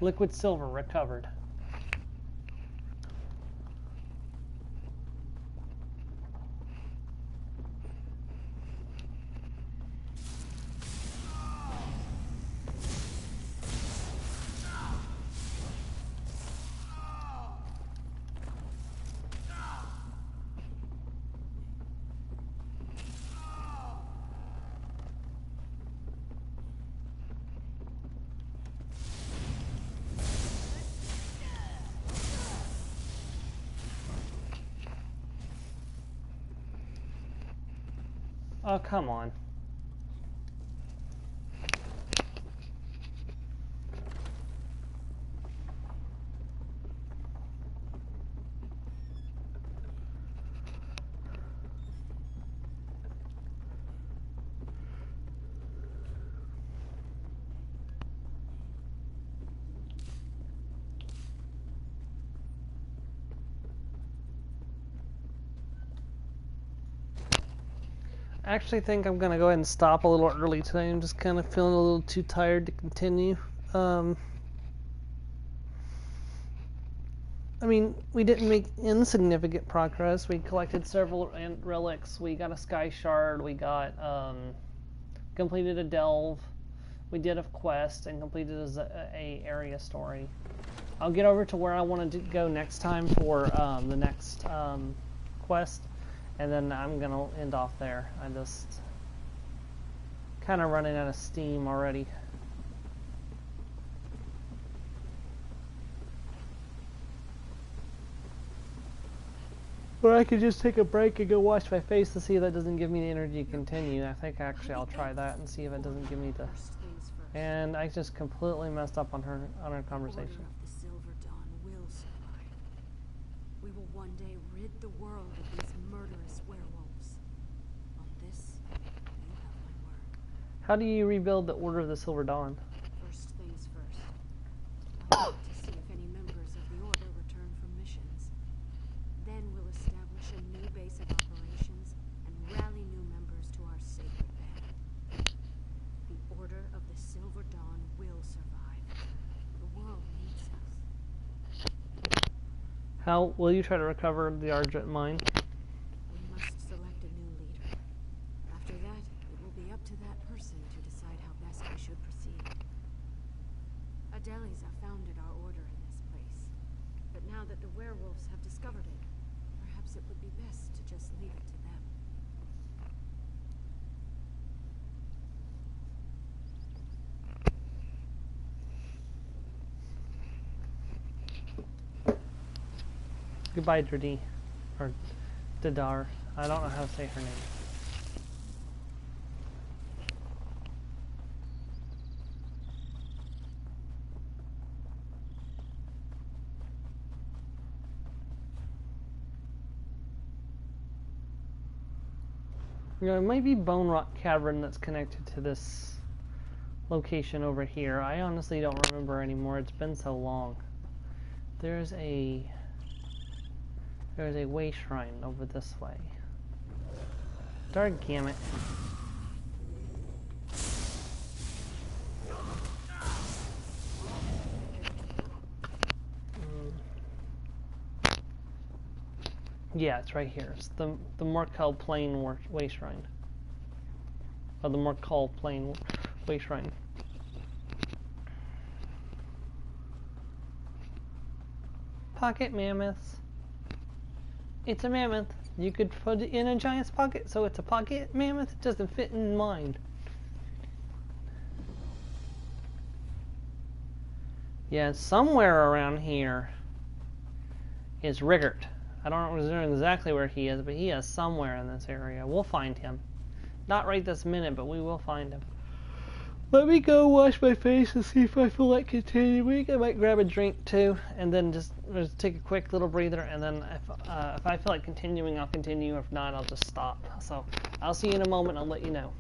Liquid silver recovered. Oh, come on. I actually think I'm going to go ahead and stop a little early today. I'm just kind of feeling a little too tired to continue. I mean, we didn't make insignificant progress. We collected several relics. We got a sky shard. We got completed a delve. We did a quest and completed a area story. I'll get over to where I wanted to go next time for the next quest. And then I'm going to end off there. I'm just kind of running out of steam already. Or I could just take a break and go wash my face to see if that doesn't give me the energy to continue. I think actually I'll try that and see if it doesn't give me the... And I just completely messed up on her conversation. The Order of the Silver Dawn will survive. We will one day rid the world of these murderous werewolves. On this, you have my word. How do you rebuild the Order of the Silver Dawn? First things first. I'll look to see if any members of the Order return from missions. Then we'll establish a new base of operations and rally new members to our sacred band. The Order of the Silver Dawn will survive. The world needs us. How will you try to recover the Argent mine? We must select a new leader. After that, it will be up to that person to decide how best we should proceed. Adeliza founded our order in this place. But now that the werewolves have discovered it, perhaps it would be best to just leave it to them. Goodbye, Dirty. Or Dadar. I don't know how to say her name. You know, it might be Bone Rock Cavern that's connected to this location over here. I honestly don't remember anymore. It's been so long. There's a way shrine over this way. Dargammit. Yeah, it's right here. It's the Morkel Plain Way Shrine. Or the Morkel Plain Way Shrine. Pocket mammoths. It's a mammoth. You could put it in a giant's pocket, so it's a pocket mammoth. It doesn't fit in mine. Yeah, somewhere around here is Rickert. I don't know exactly where he is, but he is somewhere in this area. We'll find him. Not right this minute, but we will find him. Let me go wash my face and see if I feel like continuing. I might grab a drink too, and then just take a quick little breather, and then if I feel like continuing, I'll continue. If not, I'll just stop. So I'll see you in a moment. I'll let you know.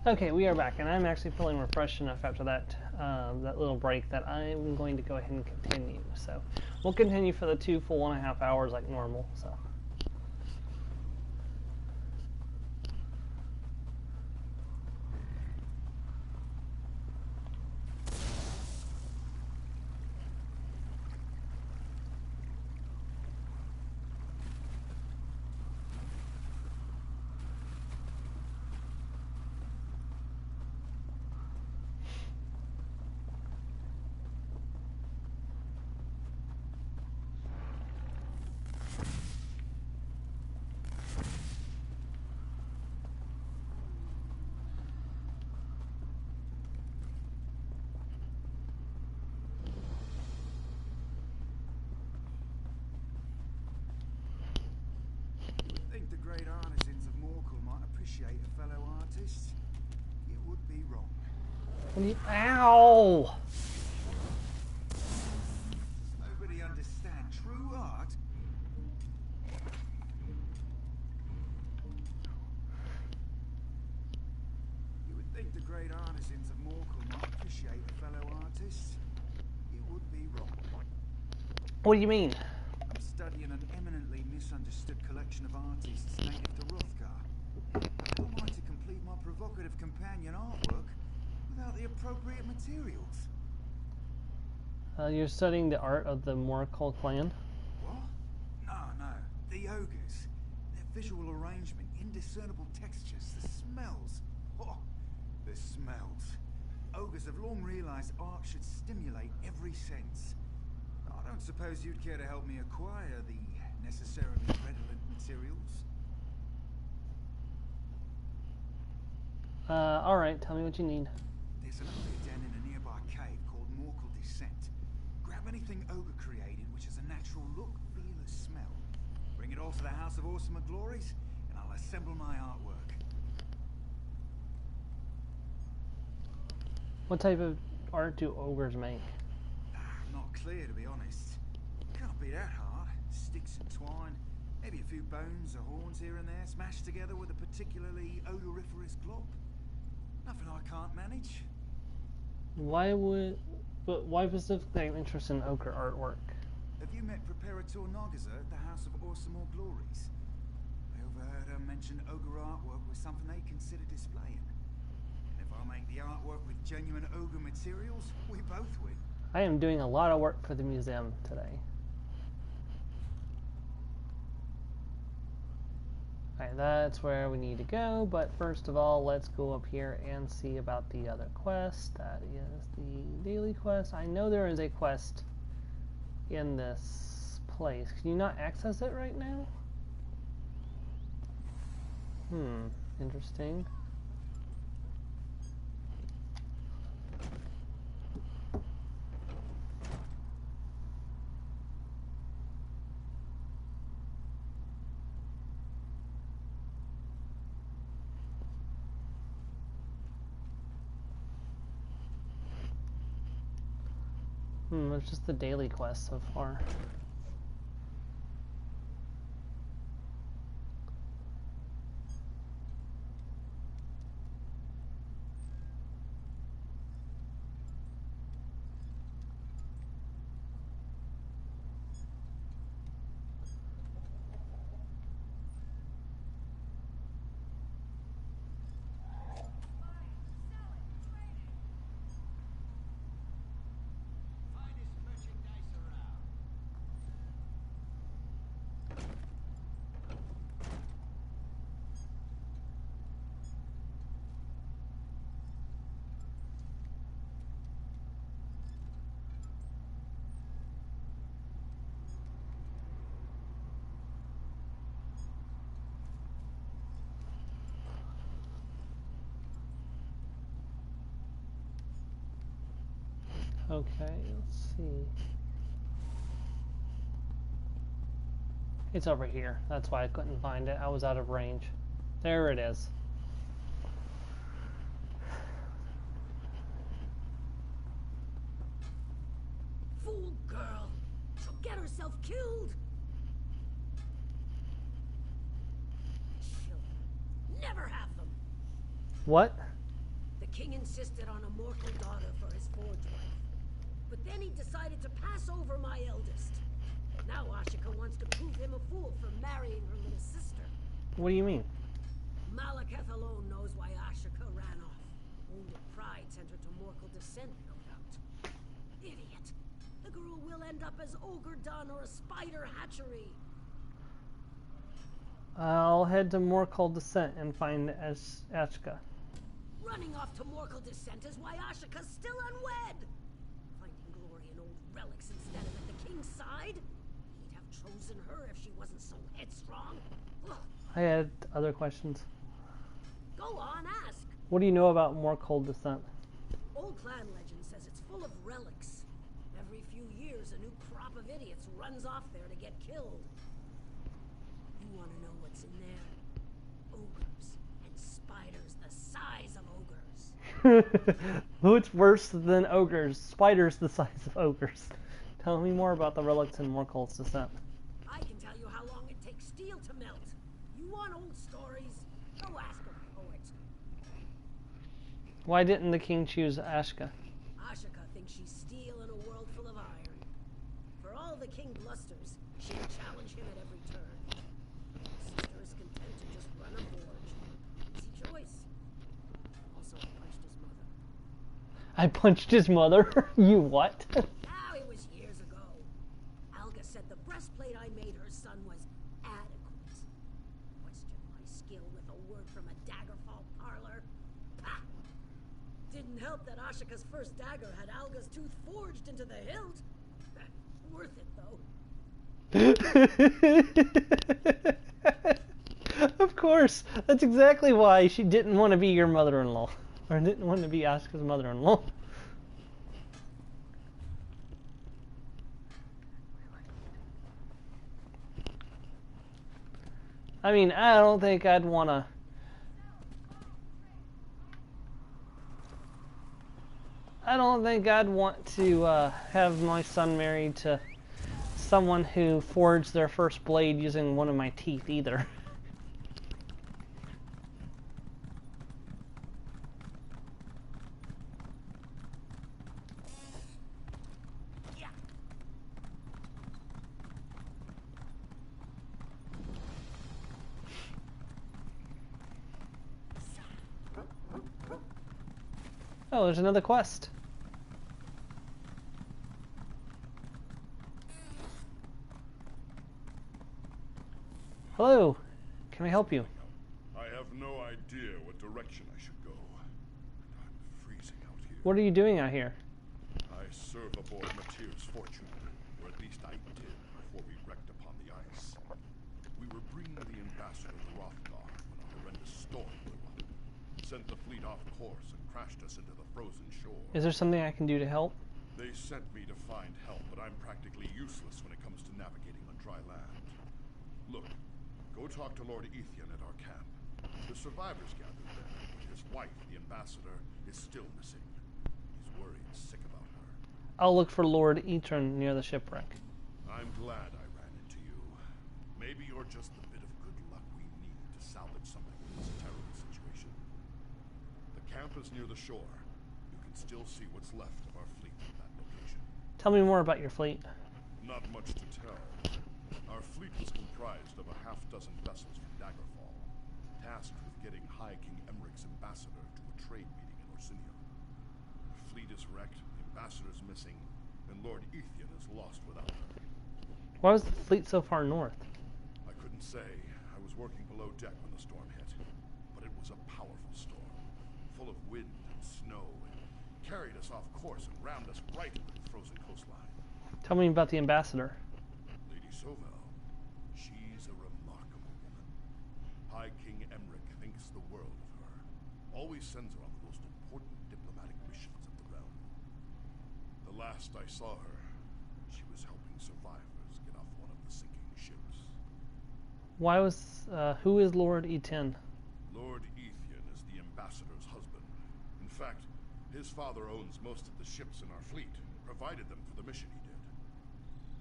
Okay, we are back, and I'm actually feeling refreshed enough after that that little break that I'm going to go ahead and continue. So we'll continue for the 2 full 1.5 hours like normal. So. The great artisans of Morkel might appreciate a fellow artist. You would be wrong. Ow! Nobody understands true art. You would think the great artisans of Morkel might appreciate a fellow artist. You would be wrong. What do you mean? I'm studying an eminently misunderstood collection of artists native to Rothgar. How am I to complete my provocative companion artwork without the appropriate materials? You're studying the art of the Morkel clan? What? No. The ogres. Their visual arrangement, indiscernible textures, the smells. Oh, the smells. Ogres have long realized art should stimulate every sense. I don't suppose you'd care to help me acquire the necessarily redolent materials? Alright, tell me what you need. There's an ogre den in a nearby cave called Morkel Descent. Grab anything ogre created which has a natural look, feel, and smell. Bring it all to the House of Awesome Glories, and I'll assemble my artwork. What type of art do ogres make? Not clear, to be honest. Can't be that hard. Sticks and twine, maybe a few bones or horns here and there, smashed together with a particularly odoriferous glop. Nothing I can't manage. Why specifically I'm interested in ogre artwork? Have you met Preparator Nagaza at the House of Awesome Glories? I overheard her mention ogre artwork was something they consider displaying. And if I make the artwork with genuine ogre materials, we both win. I am doing a lot of work for the museum today. Alright, that's where we need to go, but first of all, let's go up here and see about the other quest. That is the daily quest. I know there is a quest in this place. Can you not access it right now? Interesting. It's just the daily quest so far. Okay, let's see. It's over here. That's why I couldn't find it. I was out of range. There it is. Fool girl! She'll get herself killed! She'll never have them! What? The king insisted on a mortal daughter for his forge wife. But then he decided to pass over my eldest. Now Ashika wants to prove him a fool for marrying her little sister. What do you mean? Malekith alone knows why Ashika ran off. Only pride sent her to mortal descent, no doubt. Idiot. The girl will end up as Ogre Dun or a spider hatchery. I'll head to Morkul Descent and find Ashka. Running off to mortal descent is why Ashika's still unwed. Finding glory in old relics instead of at the king's side? He'd have chosen her if she wasn't so headstrong. Ugh. I had other questions. Go on, ask. What do you know about Morkul Descent? Old clan legend says it's full of relics. Every few years, a new crop of idiots runs off there to get killed. You want to know what's in there? Ogres and spiders the size of ogres. Who's worse than ogres? Spiders the size of ogres. Tell me more about the relics in Morkul's Descent. I can tell you how long it takes steel to melt. You want old stories? Go ask a poet. Why didn't the king choose Ashka? Ashika thinks she's steel in a world full of iron. For all the king blusters, she'll challenge him at every turn. His sister is content to just run a forge. Easy choice. Also, I punched his mother. I punched his mother? You what? Now, it was years ago. Alga said the breastplate I made her son was adequate. Questioned my skill with a word from a Daggerfall parlor. Pah! Didn't help that Ashika's first dagger had Alga's tooth forged into the hilt. Worth it, though. Of course. That's exactly why she didn't want to be your mother-in-law. Or didn't want to be Ashka's mother-in-law. I mean, I don't think I'd want to... I don't think I'd want to have my son married to someone who forged their first blade using one of my teeth either. Oh, there's another quest. Hello. Can I help you? I have no idea what direction I should go. I'm freezing out here. What are you doing out here? I serve aboard Matyr's Fortune, or at least I did before we wrecked upon the ice. We were bringing the ambassador to Rothgar when a horrendous storm blew up. Sent the fleet off course and crashed us into the frozen shore. Is there something I can do to help? They sent me to find help, but I'm practically useless when it comes to navigating on dry land. Look, go talk to Lord Ethian at our camp. The survivors gathered there, but his wife, the ambassador, is still missing. He's worried sick about her. I'll look for Lord Etern near the shipwreck. I'm glad I ran into you. Maybe you're just the bit of good luck we need to salvage something in this terrible situation. The camp is near the shore. You can still see what's left of our fleet at that location. Tell me more about your fleet. Not much to tell. Our fleet was comprised of a half-dozen vessels from Daggerfall, tasked with getting High King Emmeric's ambassador to a trade meeting in Orsinium. The fleet is wrecked, the ambassador's missing, and Lord Ethian is lost without her. Why was the fleet so far north? I couldn't say. I was working below deck when the storm hit. But it was a powerful storm, full of wind and snow, and carried us off course and rammed us right into the frozen coastline. Tell me about the ambassador. Lady Sovel. She's a remarkable woman. High King Emmeric thinks the world of her. Always sends her on the most important diplomatic missions of the realm. The last I saw her, she was helping survivors get off one of the sinking ships. Who is Lord Etern? Lord Ethian is the ambassador's husband. In fact, his father owns most of the ships in our fleet, provided them for the mission he did.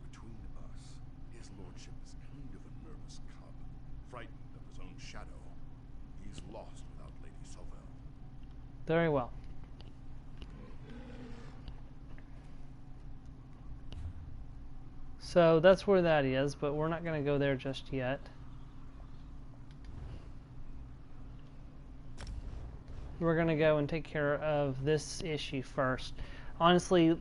Between us, his lordship is kind of a nervous cub, frightened of his own shadow. He's lost without Lady Sovel. Very well. So that's where that is, but we're not going to go there just yet. We're going to go and take care of this issue first. Honestly,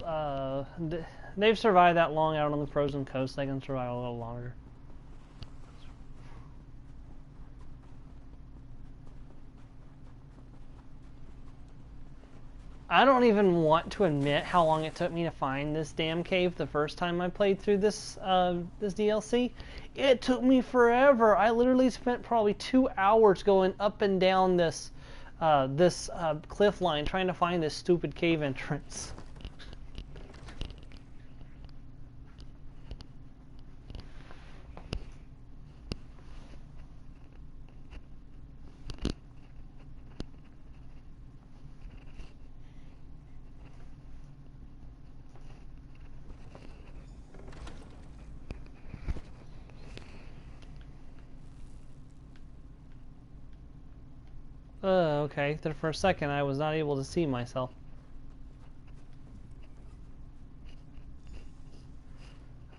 they've survived that long out on the frozen coast. They can survive a little longer. I don't even want to admit how long it took me to find this damn cave the first time I played through this this DLC. It took me forever. I literally spent probably 2 hours going up and down this cliff line trying to find this stupid cave entrance. Okay. Then for a second I was not able to see myself.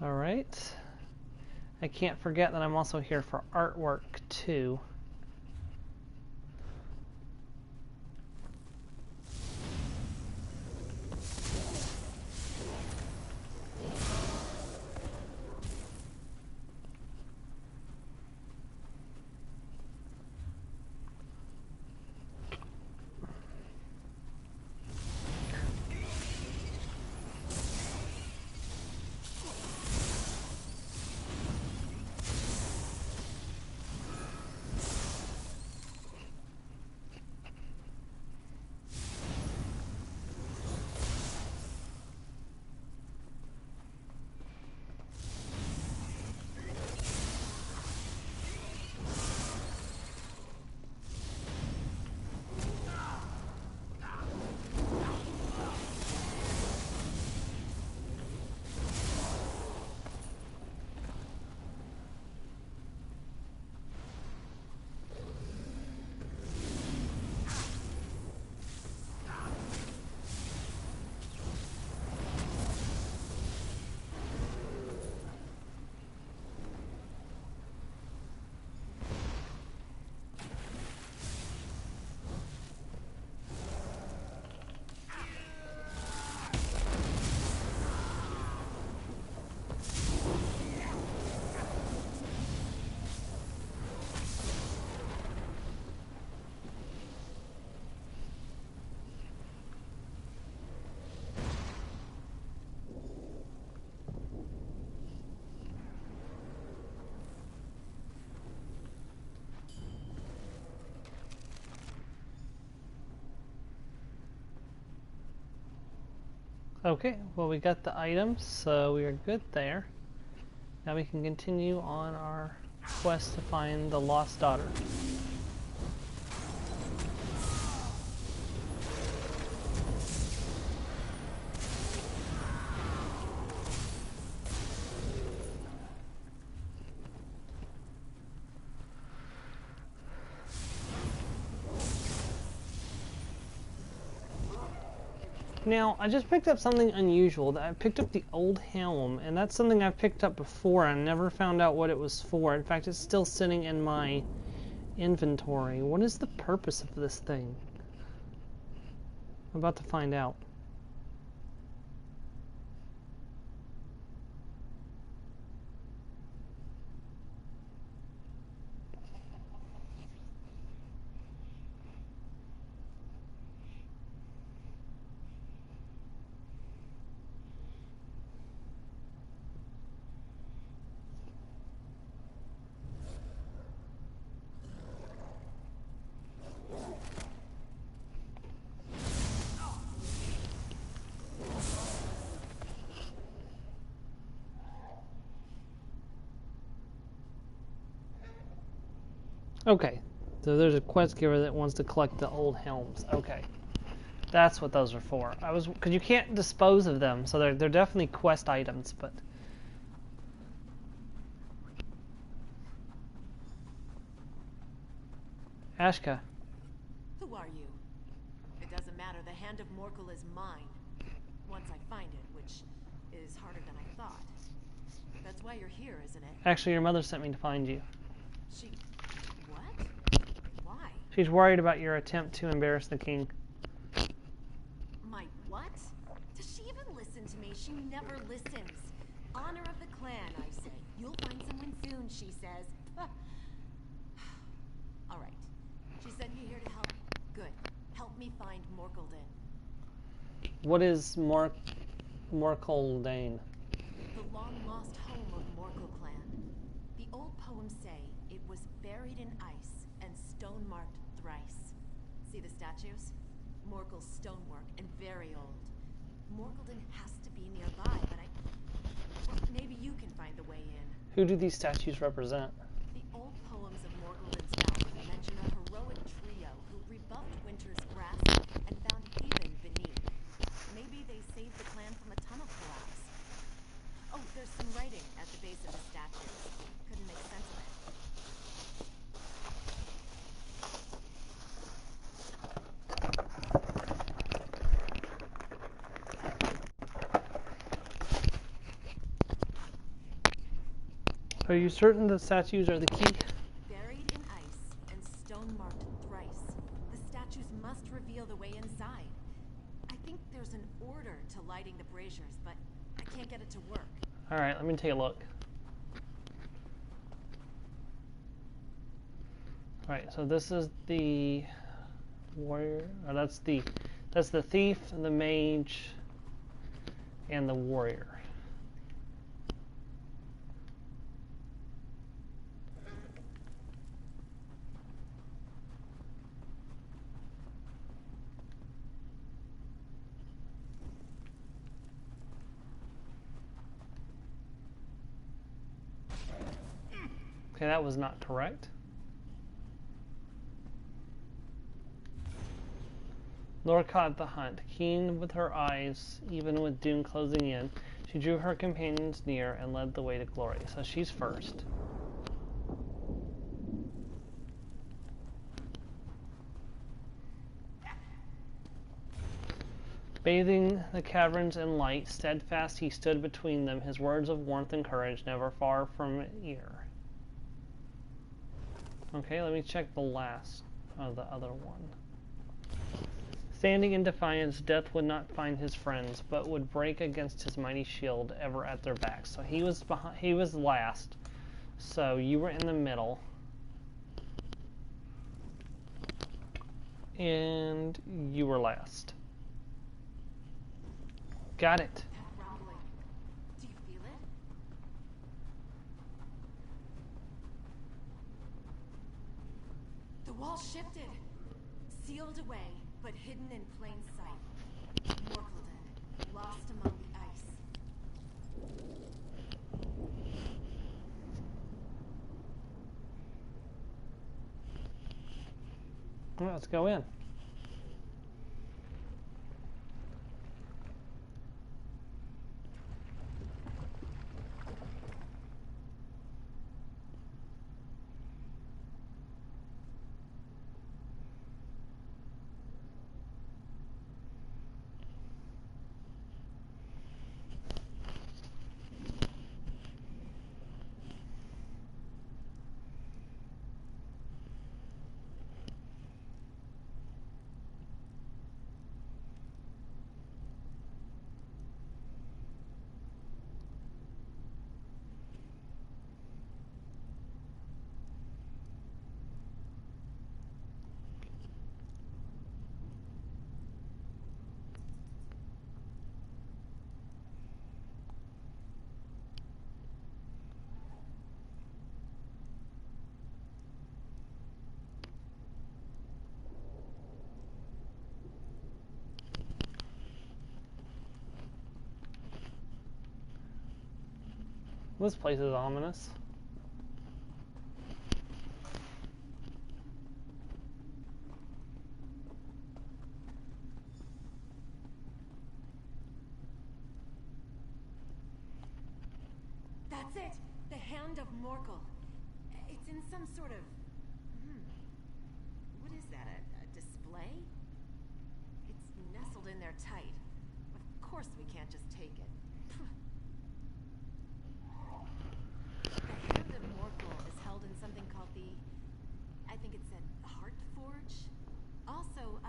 Alright. I can't forget that I'm also here for artwork too. Okay, well we got the items, so we are good there. Now we can continue on our quest to find the lost daughter. Now, I just picked up something unusual. That I picked up the old helm, and that's something I've picked up before and never found out what it was for. In fact, it's still sitting in my inventory. What is the purpose of this thing? I'm about to find out. Okay, so there's a quest giver that wants to collect the old helms. Okay, that's what those are for. Because you can't dispose of them, so they're definitely quest items. But Ashka, Who are you? It doesn't matter. The Hand of Morkel is mine. Once I find it, which is harder than I thought. That's why you're here, isn't it? actually, your mother sent me to find you. She... What? Why? She's worried about your attempt to embarrass the king. My what? Does she even listen to me? She never listens. Honor of the clan, I say. You'll find someone soon, she says. All right. She sent you here to help. Good. Help me find Morkeldane. What is Morkeldane? The long-lost home of Morkel clan. The old poems say it was buried in ice and stone-marked thrice. See the statues? Morkel's stonework and very old. Morkeldane has to be nearby, but well, maybe you can find the way in. Who do these statues represent? The old poems of Morkeldane's valley mention a heroic trio who rebuffed winter's grasp and found haven beneath. Maybe they saved the clan from a tunnel collapse. Oh, there's some writing at the base of the statues. Couldn't make sense of it. Are you certain the statues are the key? Buried in ice and stone-marked thrice. The statues must reveal the way inside. I think there's an order to lighting the braziers, but I can't get it to work. Alright, let me take a look. Alright, so this is the warrior. Oh, that's the thief, the mage, and the warrior. Okay, that was not correct. Laura caught the hunt, keen with her eyes, even with doom closing in. She drew her companions near and led the way to glory. So she's first. Bathing the caverns in light, steadfast he stood between them, his words of warmth and courage never far from ear. Okay, let me check the last of the other one. Standing in defiance, death would not find his friends, but would break against his mighty shield, ever at their backs. So he was behind, he was last. So you were in the middle. And you were last. Got it. That rumbling. Do you feel it? The wall shifted. Sealed away, but hidden in plain sight. Morkeldane lost among the ice. Well, let's go in. This place is ominous. That's it! The Hand of Morkel. It's in some sort of... What is that? A display? It's nestled in there tight. Of course we can't just take it. The Hand of Morkel is held in something called the... I think it said Heart Forge? Also,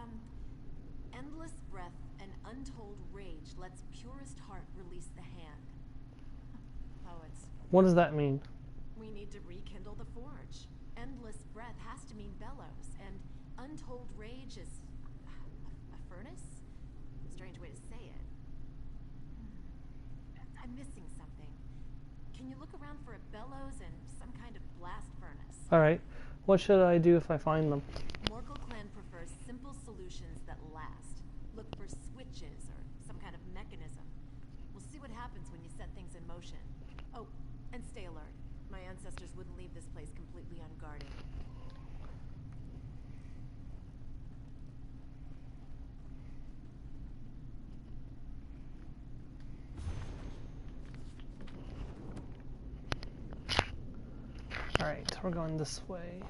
endless breath and untold rage lets purest heart release the hand. Poets. What does that mean? We need to rekindle the forge. Endless breath has to mean bellows, and untold rage is a furnace? Strange way to say it. I'm missing something. Can you look around for a bellows and some kind of blast furnace? Alright, what should I do if I find them? Morkel Clan prefers simple solutions that last. Look for switches or some kind of mechanism. We'll see what happens when you set things in motion. Oh, and stay alert. My ancestors wouldn't leave this place completely unguarded. Alright, we're going this way.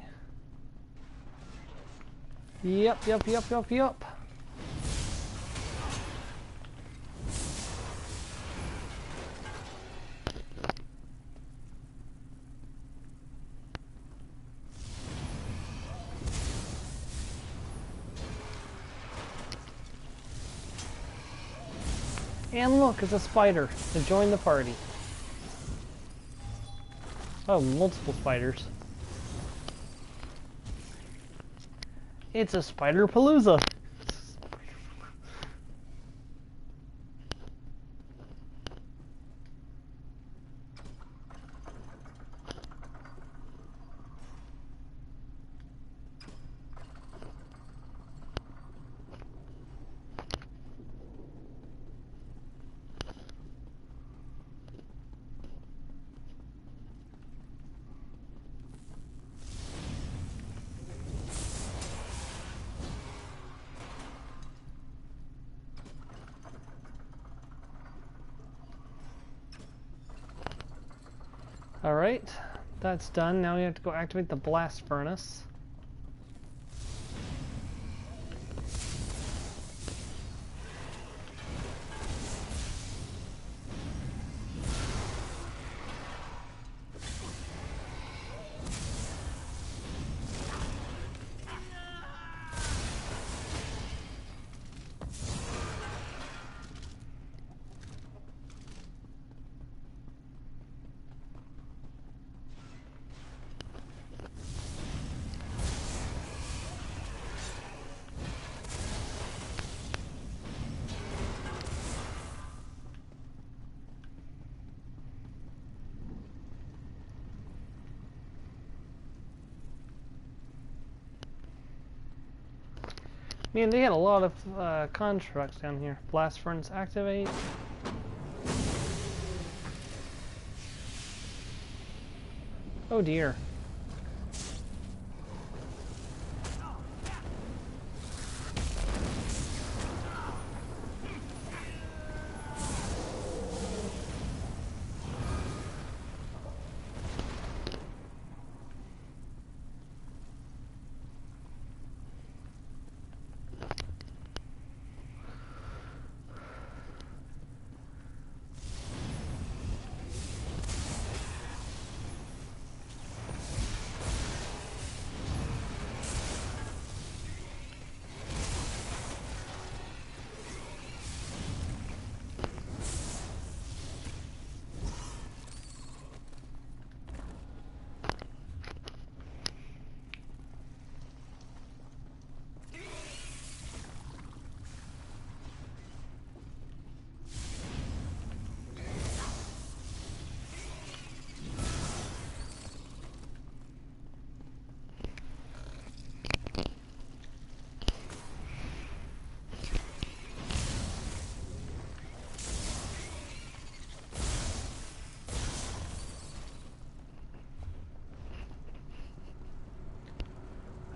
Yep. And look, it's a spider to join the party. Oh, multiple spiders. It's a spider palooza. Alright, that's done. Now we have to go activate the blast furnace. Man, they had a lot of constructs down here. Blast furnace activate. Oh dear.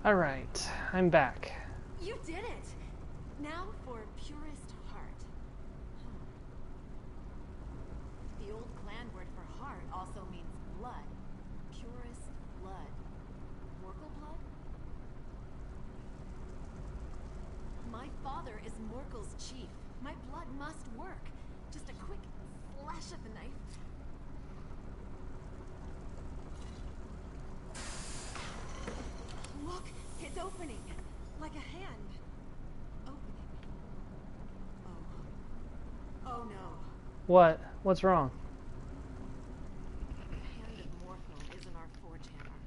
Alright, I'm back. You did it! Now for purest heart. The old clan word for heart also means blood. Purest blood. Morkel blood? My father is Morkel's chief. My blood must work. Just a quick slash of the knife. Look, it's opening. Like a hand. Opening. Oh. Oh no. What? What's wrong? The hand of Morkel isn't our forge hammer.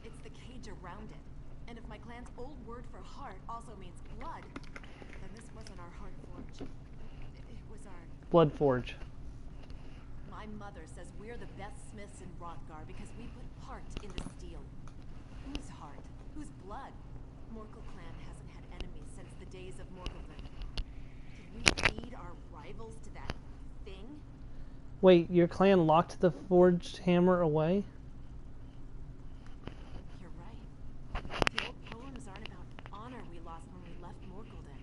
It's the cage around it. And if my clan's old word for heart also means blood, then this wasn't our heart forge. It was our... Blood forge. My mother says we're the best smiths in Hrothgar because we put heart into steel. Whose heart? Whose blood? Morkel clan hasn't had enemies since the days of Morkeldon. Did we feed our rivals to that thing? Wait, your clan locked the forged hammer away? You're right. The old poems aren't about honor we lost when we left Morkeldon.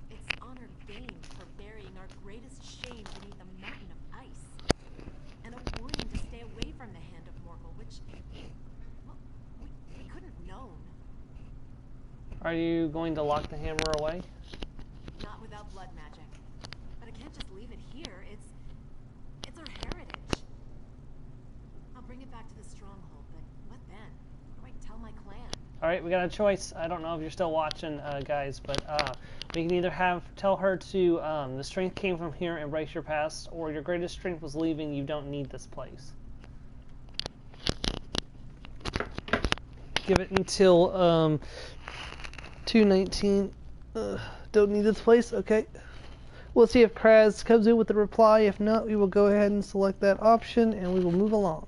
It's honor gained for burying our greatest shame beneath a mountain of ice. And a warning to stay away from the hand of Morkel, which... well, we couldn't have known. Are you going to lock the hammer away? Not without blood magic. But I can't just leave it here. It's our heritage. I'll bring it back to the stronghold, but what then? What do I tell my clan? Alright, we got a choice. I don't know if you're still watching, guys, but we can either tell her to, the strength came from here, embrace your past, or your greatest strength was leaving, you don't need this place. Give it until, 2:19. Don't need this place? Okay. We'll see if Kraz comes in with a reply. If not, we will go ahead and select that option, and we will move along.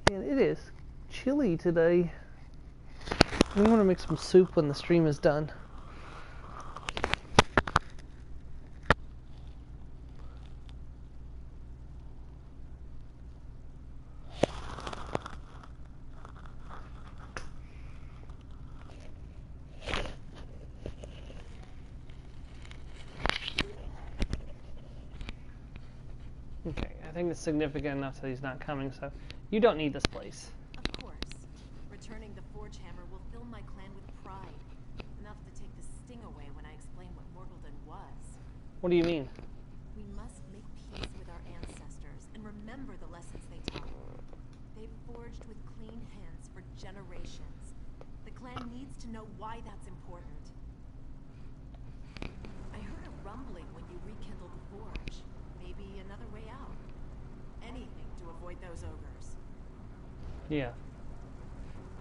And it is chilly today. I'm going to make some soup when the stream is done. Okay, I think it's significant enough that he's not coming, so you don't need this place. Of course. Returning the forge hammer will fill my clan with pride. Enough to take the sting away when I explain what Morkeldon was. What do you mean? We must make peace with our ancestors and remember the lessons they taught. They've forged with clean hands for generations. The clan needs to know why that's important. I heard a rumbling when you rekindled the forge. Maybe another way out. Anything to avoid those ogres. Yeah.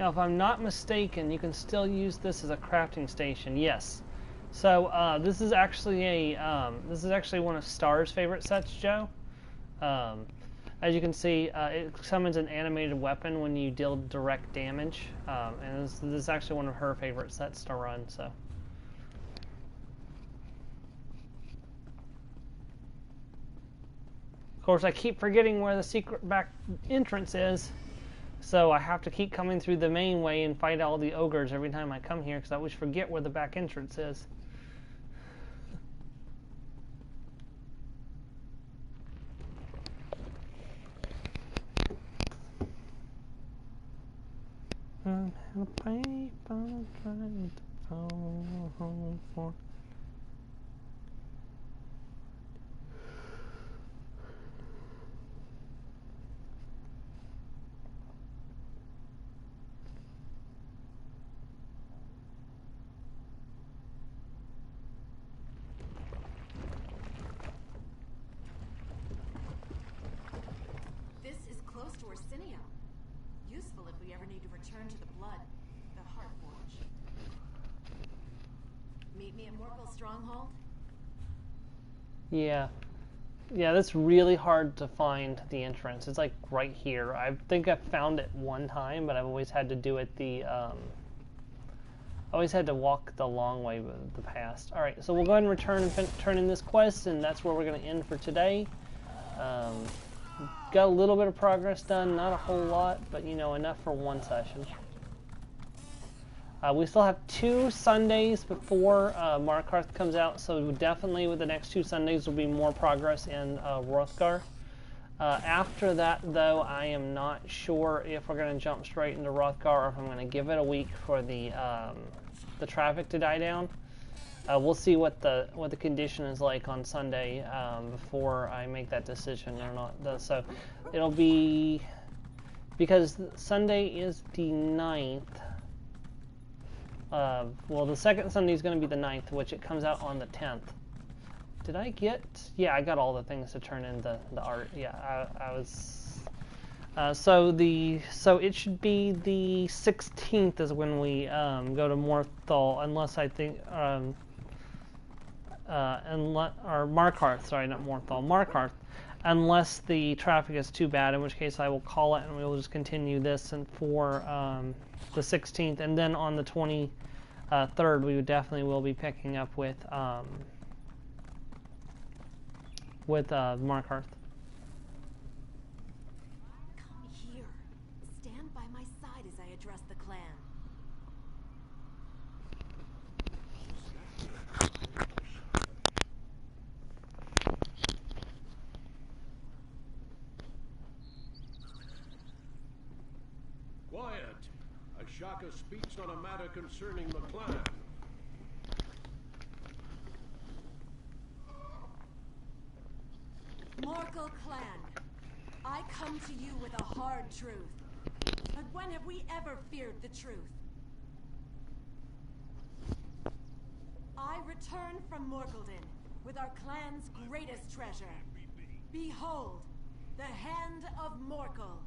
Now, if I'm not mistaken, you can still use this as a crafting station. Yes. So this is actually one of Star's favorite sets, Joe. As you can see, it summons an animated weapon when you deal direct damage, and this is actually one of her favorite sets to run. So, of course, I keep forgetting where the secret back entrance is, so I have to keep coming through the main way and fight all the ogres every time I come here because I always forget where the back entrance is. This is close to Orsinium. Useful if we ever need to return to the blood, the Heart Forge. Meet me at Morkel's stronghold? Yeah, that's really hard to find the entrance. It's like right here. I think I found it one time, but I've always had to do it always had to walk the long way with the past. All right, so we'll go ahead and return and turn in this quest, and that's where we're going to end for today. Got a little bit of progress done, not a whole lot, but you know, enough for one session. We still have 2 Sundays before Markarth comes out, so definitely with the next 2 Sundays will be more progress in Hrothgar. After that, though, I am not sure if we're going to jump straight into Hrothgar or if I'm going to give it a week for the traffic to die down. We'll see what the condition is like on Sunday before I make that decision or not. So it'll be, because Sunday is the 9th. Well, the second Sunday is going to be the 9th, which it comes out on the 10th. Did I get? Yeah, I got all the things to turn in the art. Yeah, I was. So it should be the 16th is when we go to Morthal, unless I think or Markarth. Sorry, not Morthal. Markarth, unless the traffic is too bad, in which case I will call it and we will just continue this and for the 16th, and then on the 23rd we definitely will be picking up with Markarth. Come here. Stand by my side as I address the clan. Quiet! Ashaka speaks on a matter concerning the clan. Morkel clan, I come to you with a hard truth. But when have we ever feared the truth? I return from Morkeldin with our clan's greatest treasure. Behold, the Hand of Morkel.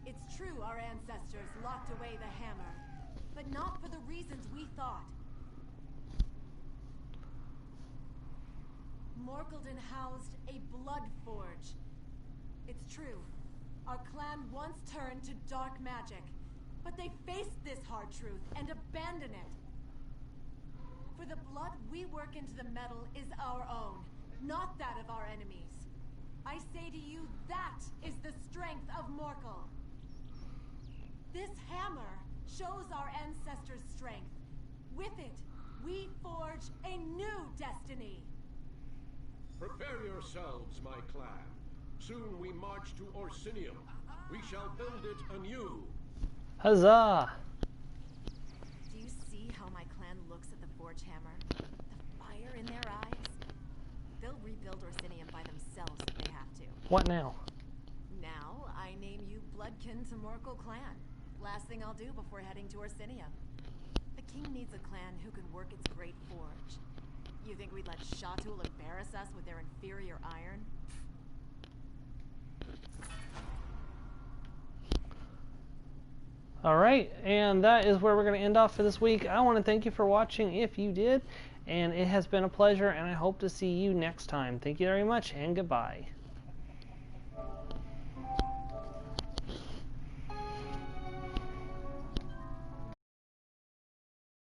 It's true our ancestors locked away the hammer, but not for the reasons we thought. Morkeldin housed a blood forge. It's true, our clan once turned to dark magic, but they faced this hard truth and abandoned it. For the blood we work into the metal is our own, not that of our enemies. I say to you, that is the strength of Morkel. This hammer shows our ancestors' strength. With it, we forge a new destiny. Prepare yourselves, my clan. Soon we march to Orsinium. We shall build it anew. Huzzah! Do you see how my clan looks at the forge hammer? The fire in their eyes? They'll rebuild Orsinium by themselves if they have to. What now? Now, I name you bloodkin to Morkel clan. Last thing I'll do before heading to Orsinium. The king needs a clan who can work its great forge. You think we'd let Shatul embarrass us with their inferior iron? Alright, and that is where we're going to end off for this week. I want to thank you for watching if you did, and it has been a pleasure, and I hope to see you next time. Thank you very much, and goodbye.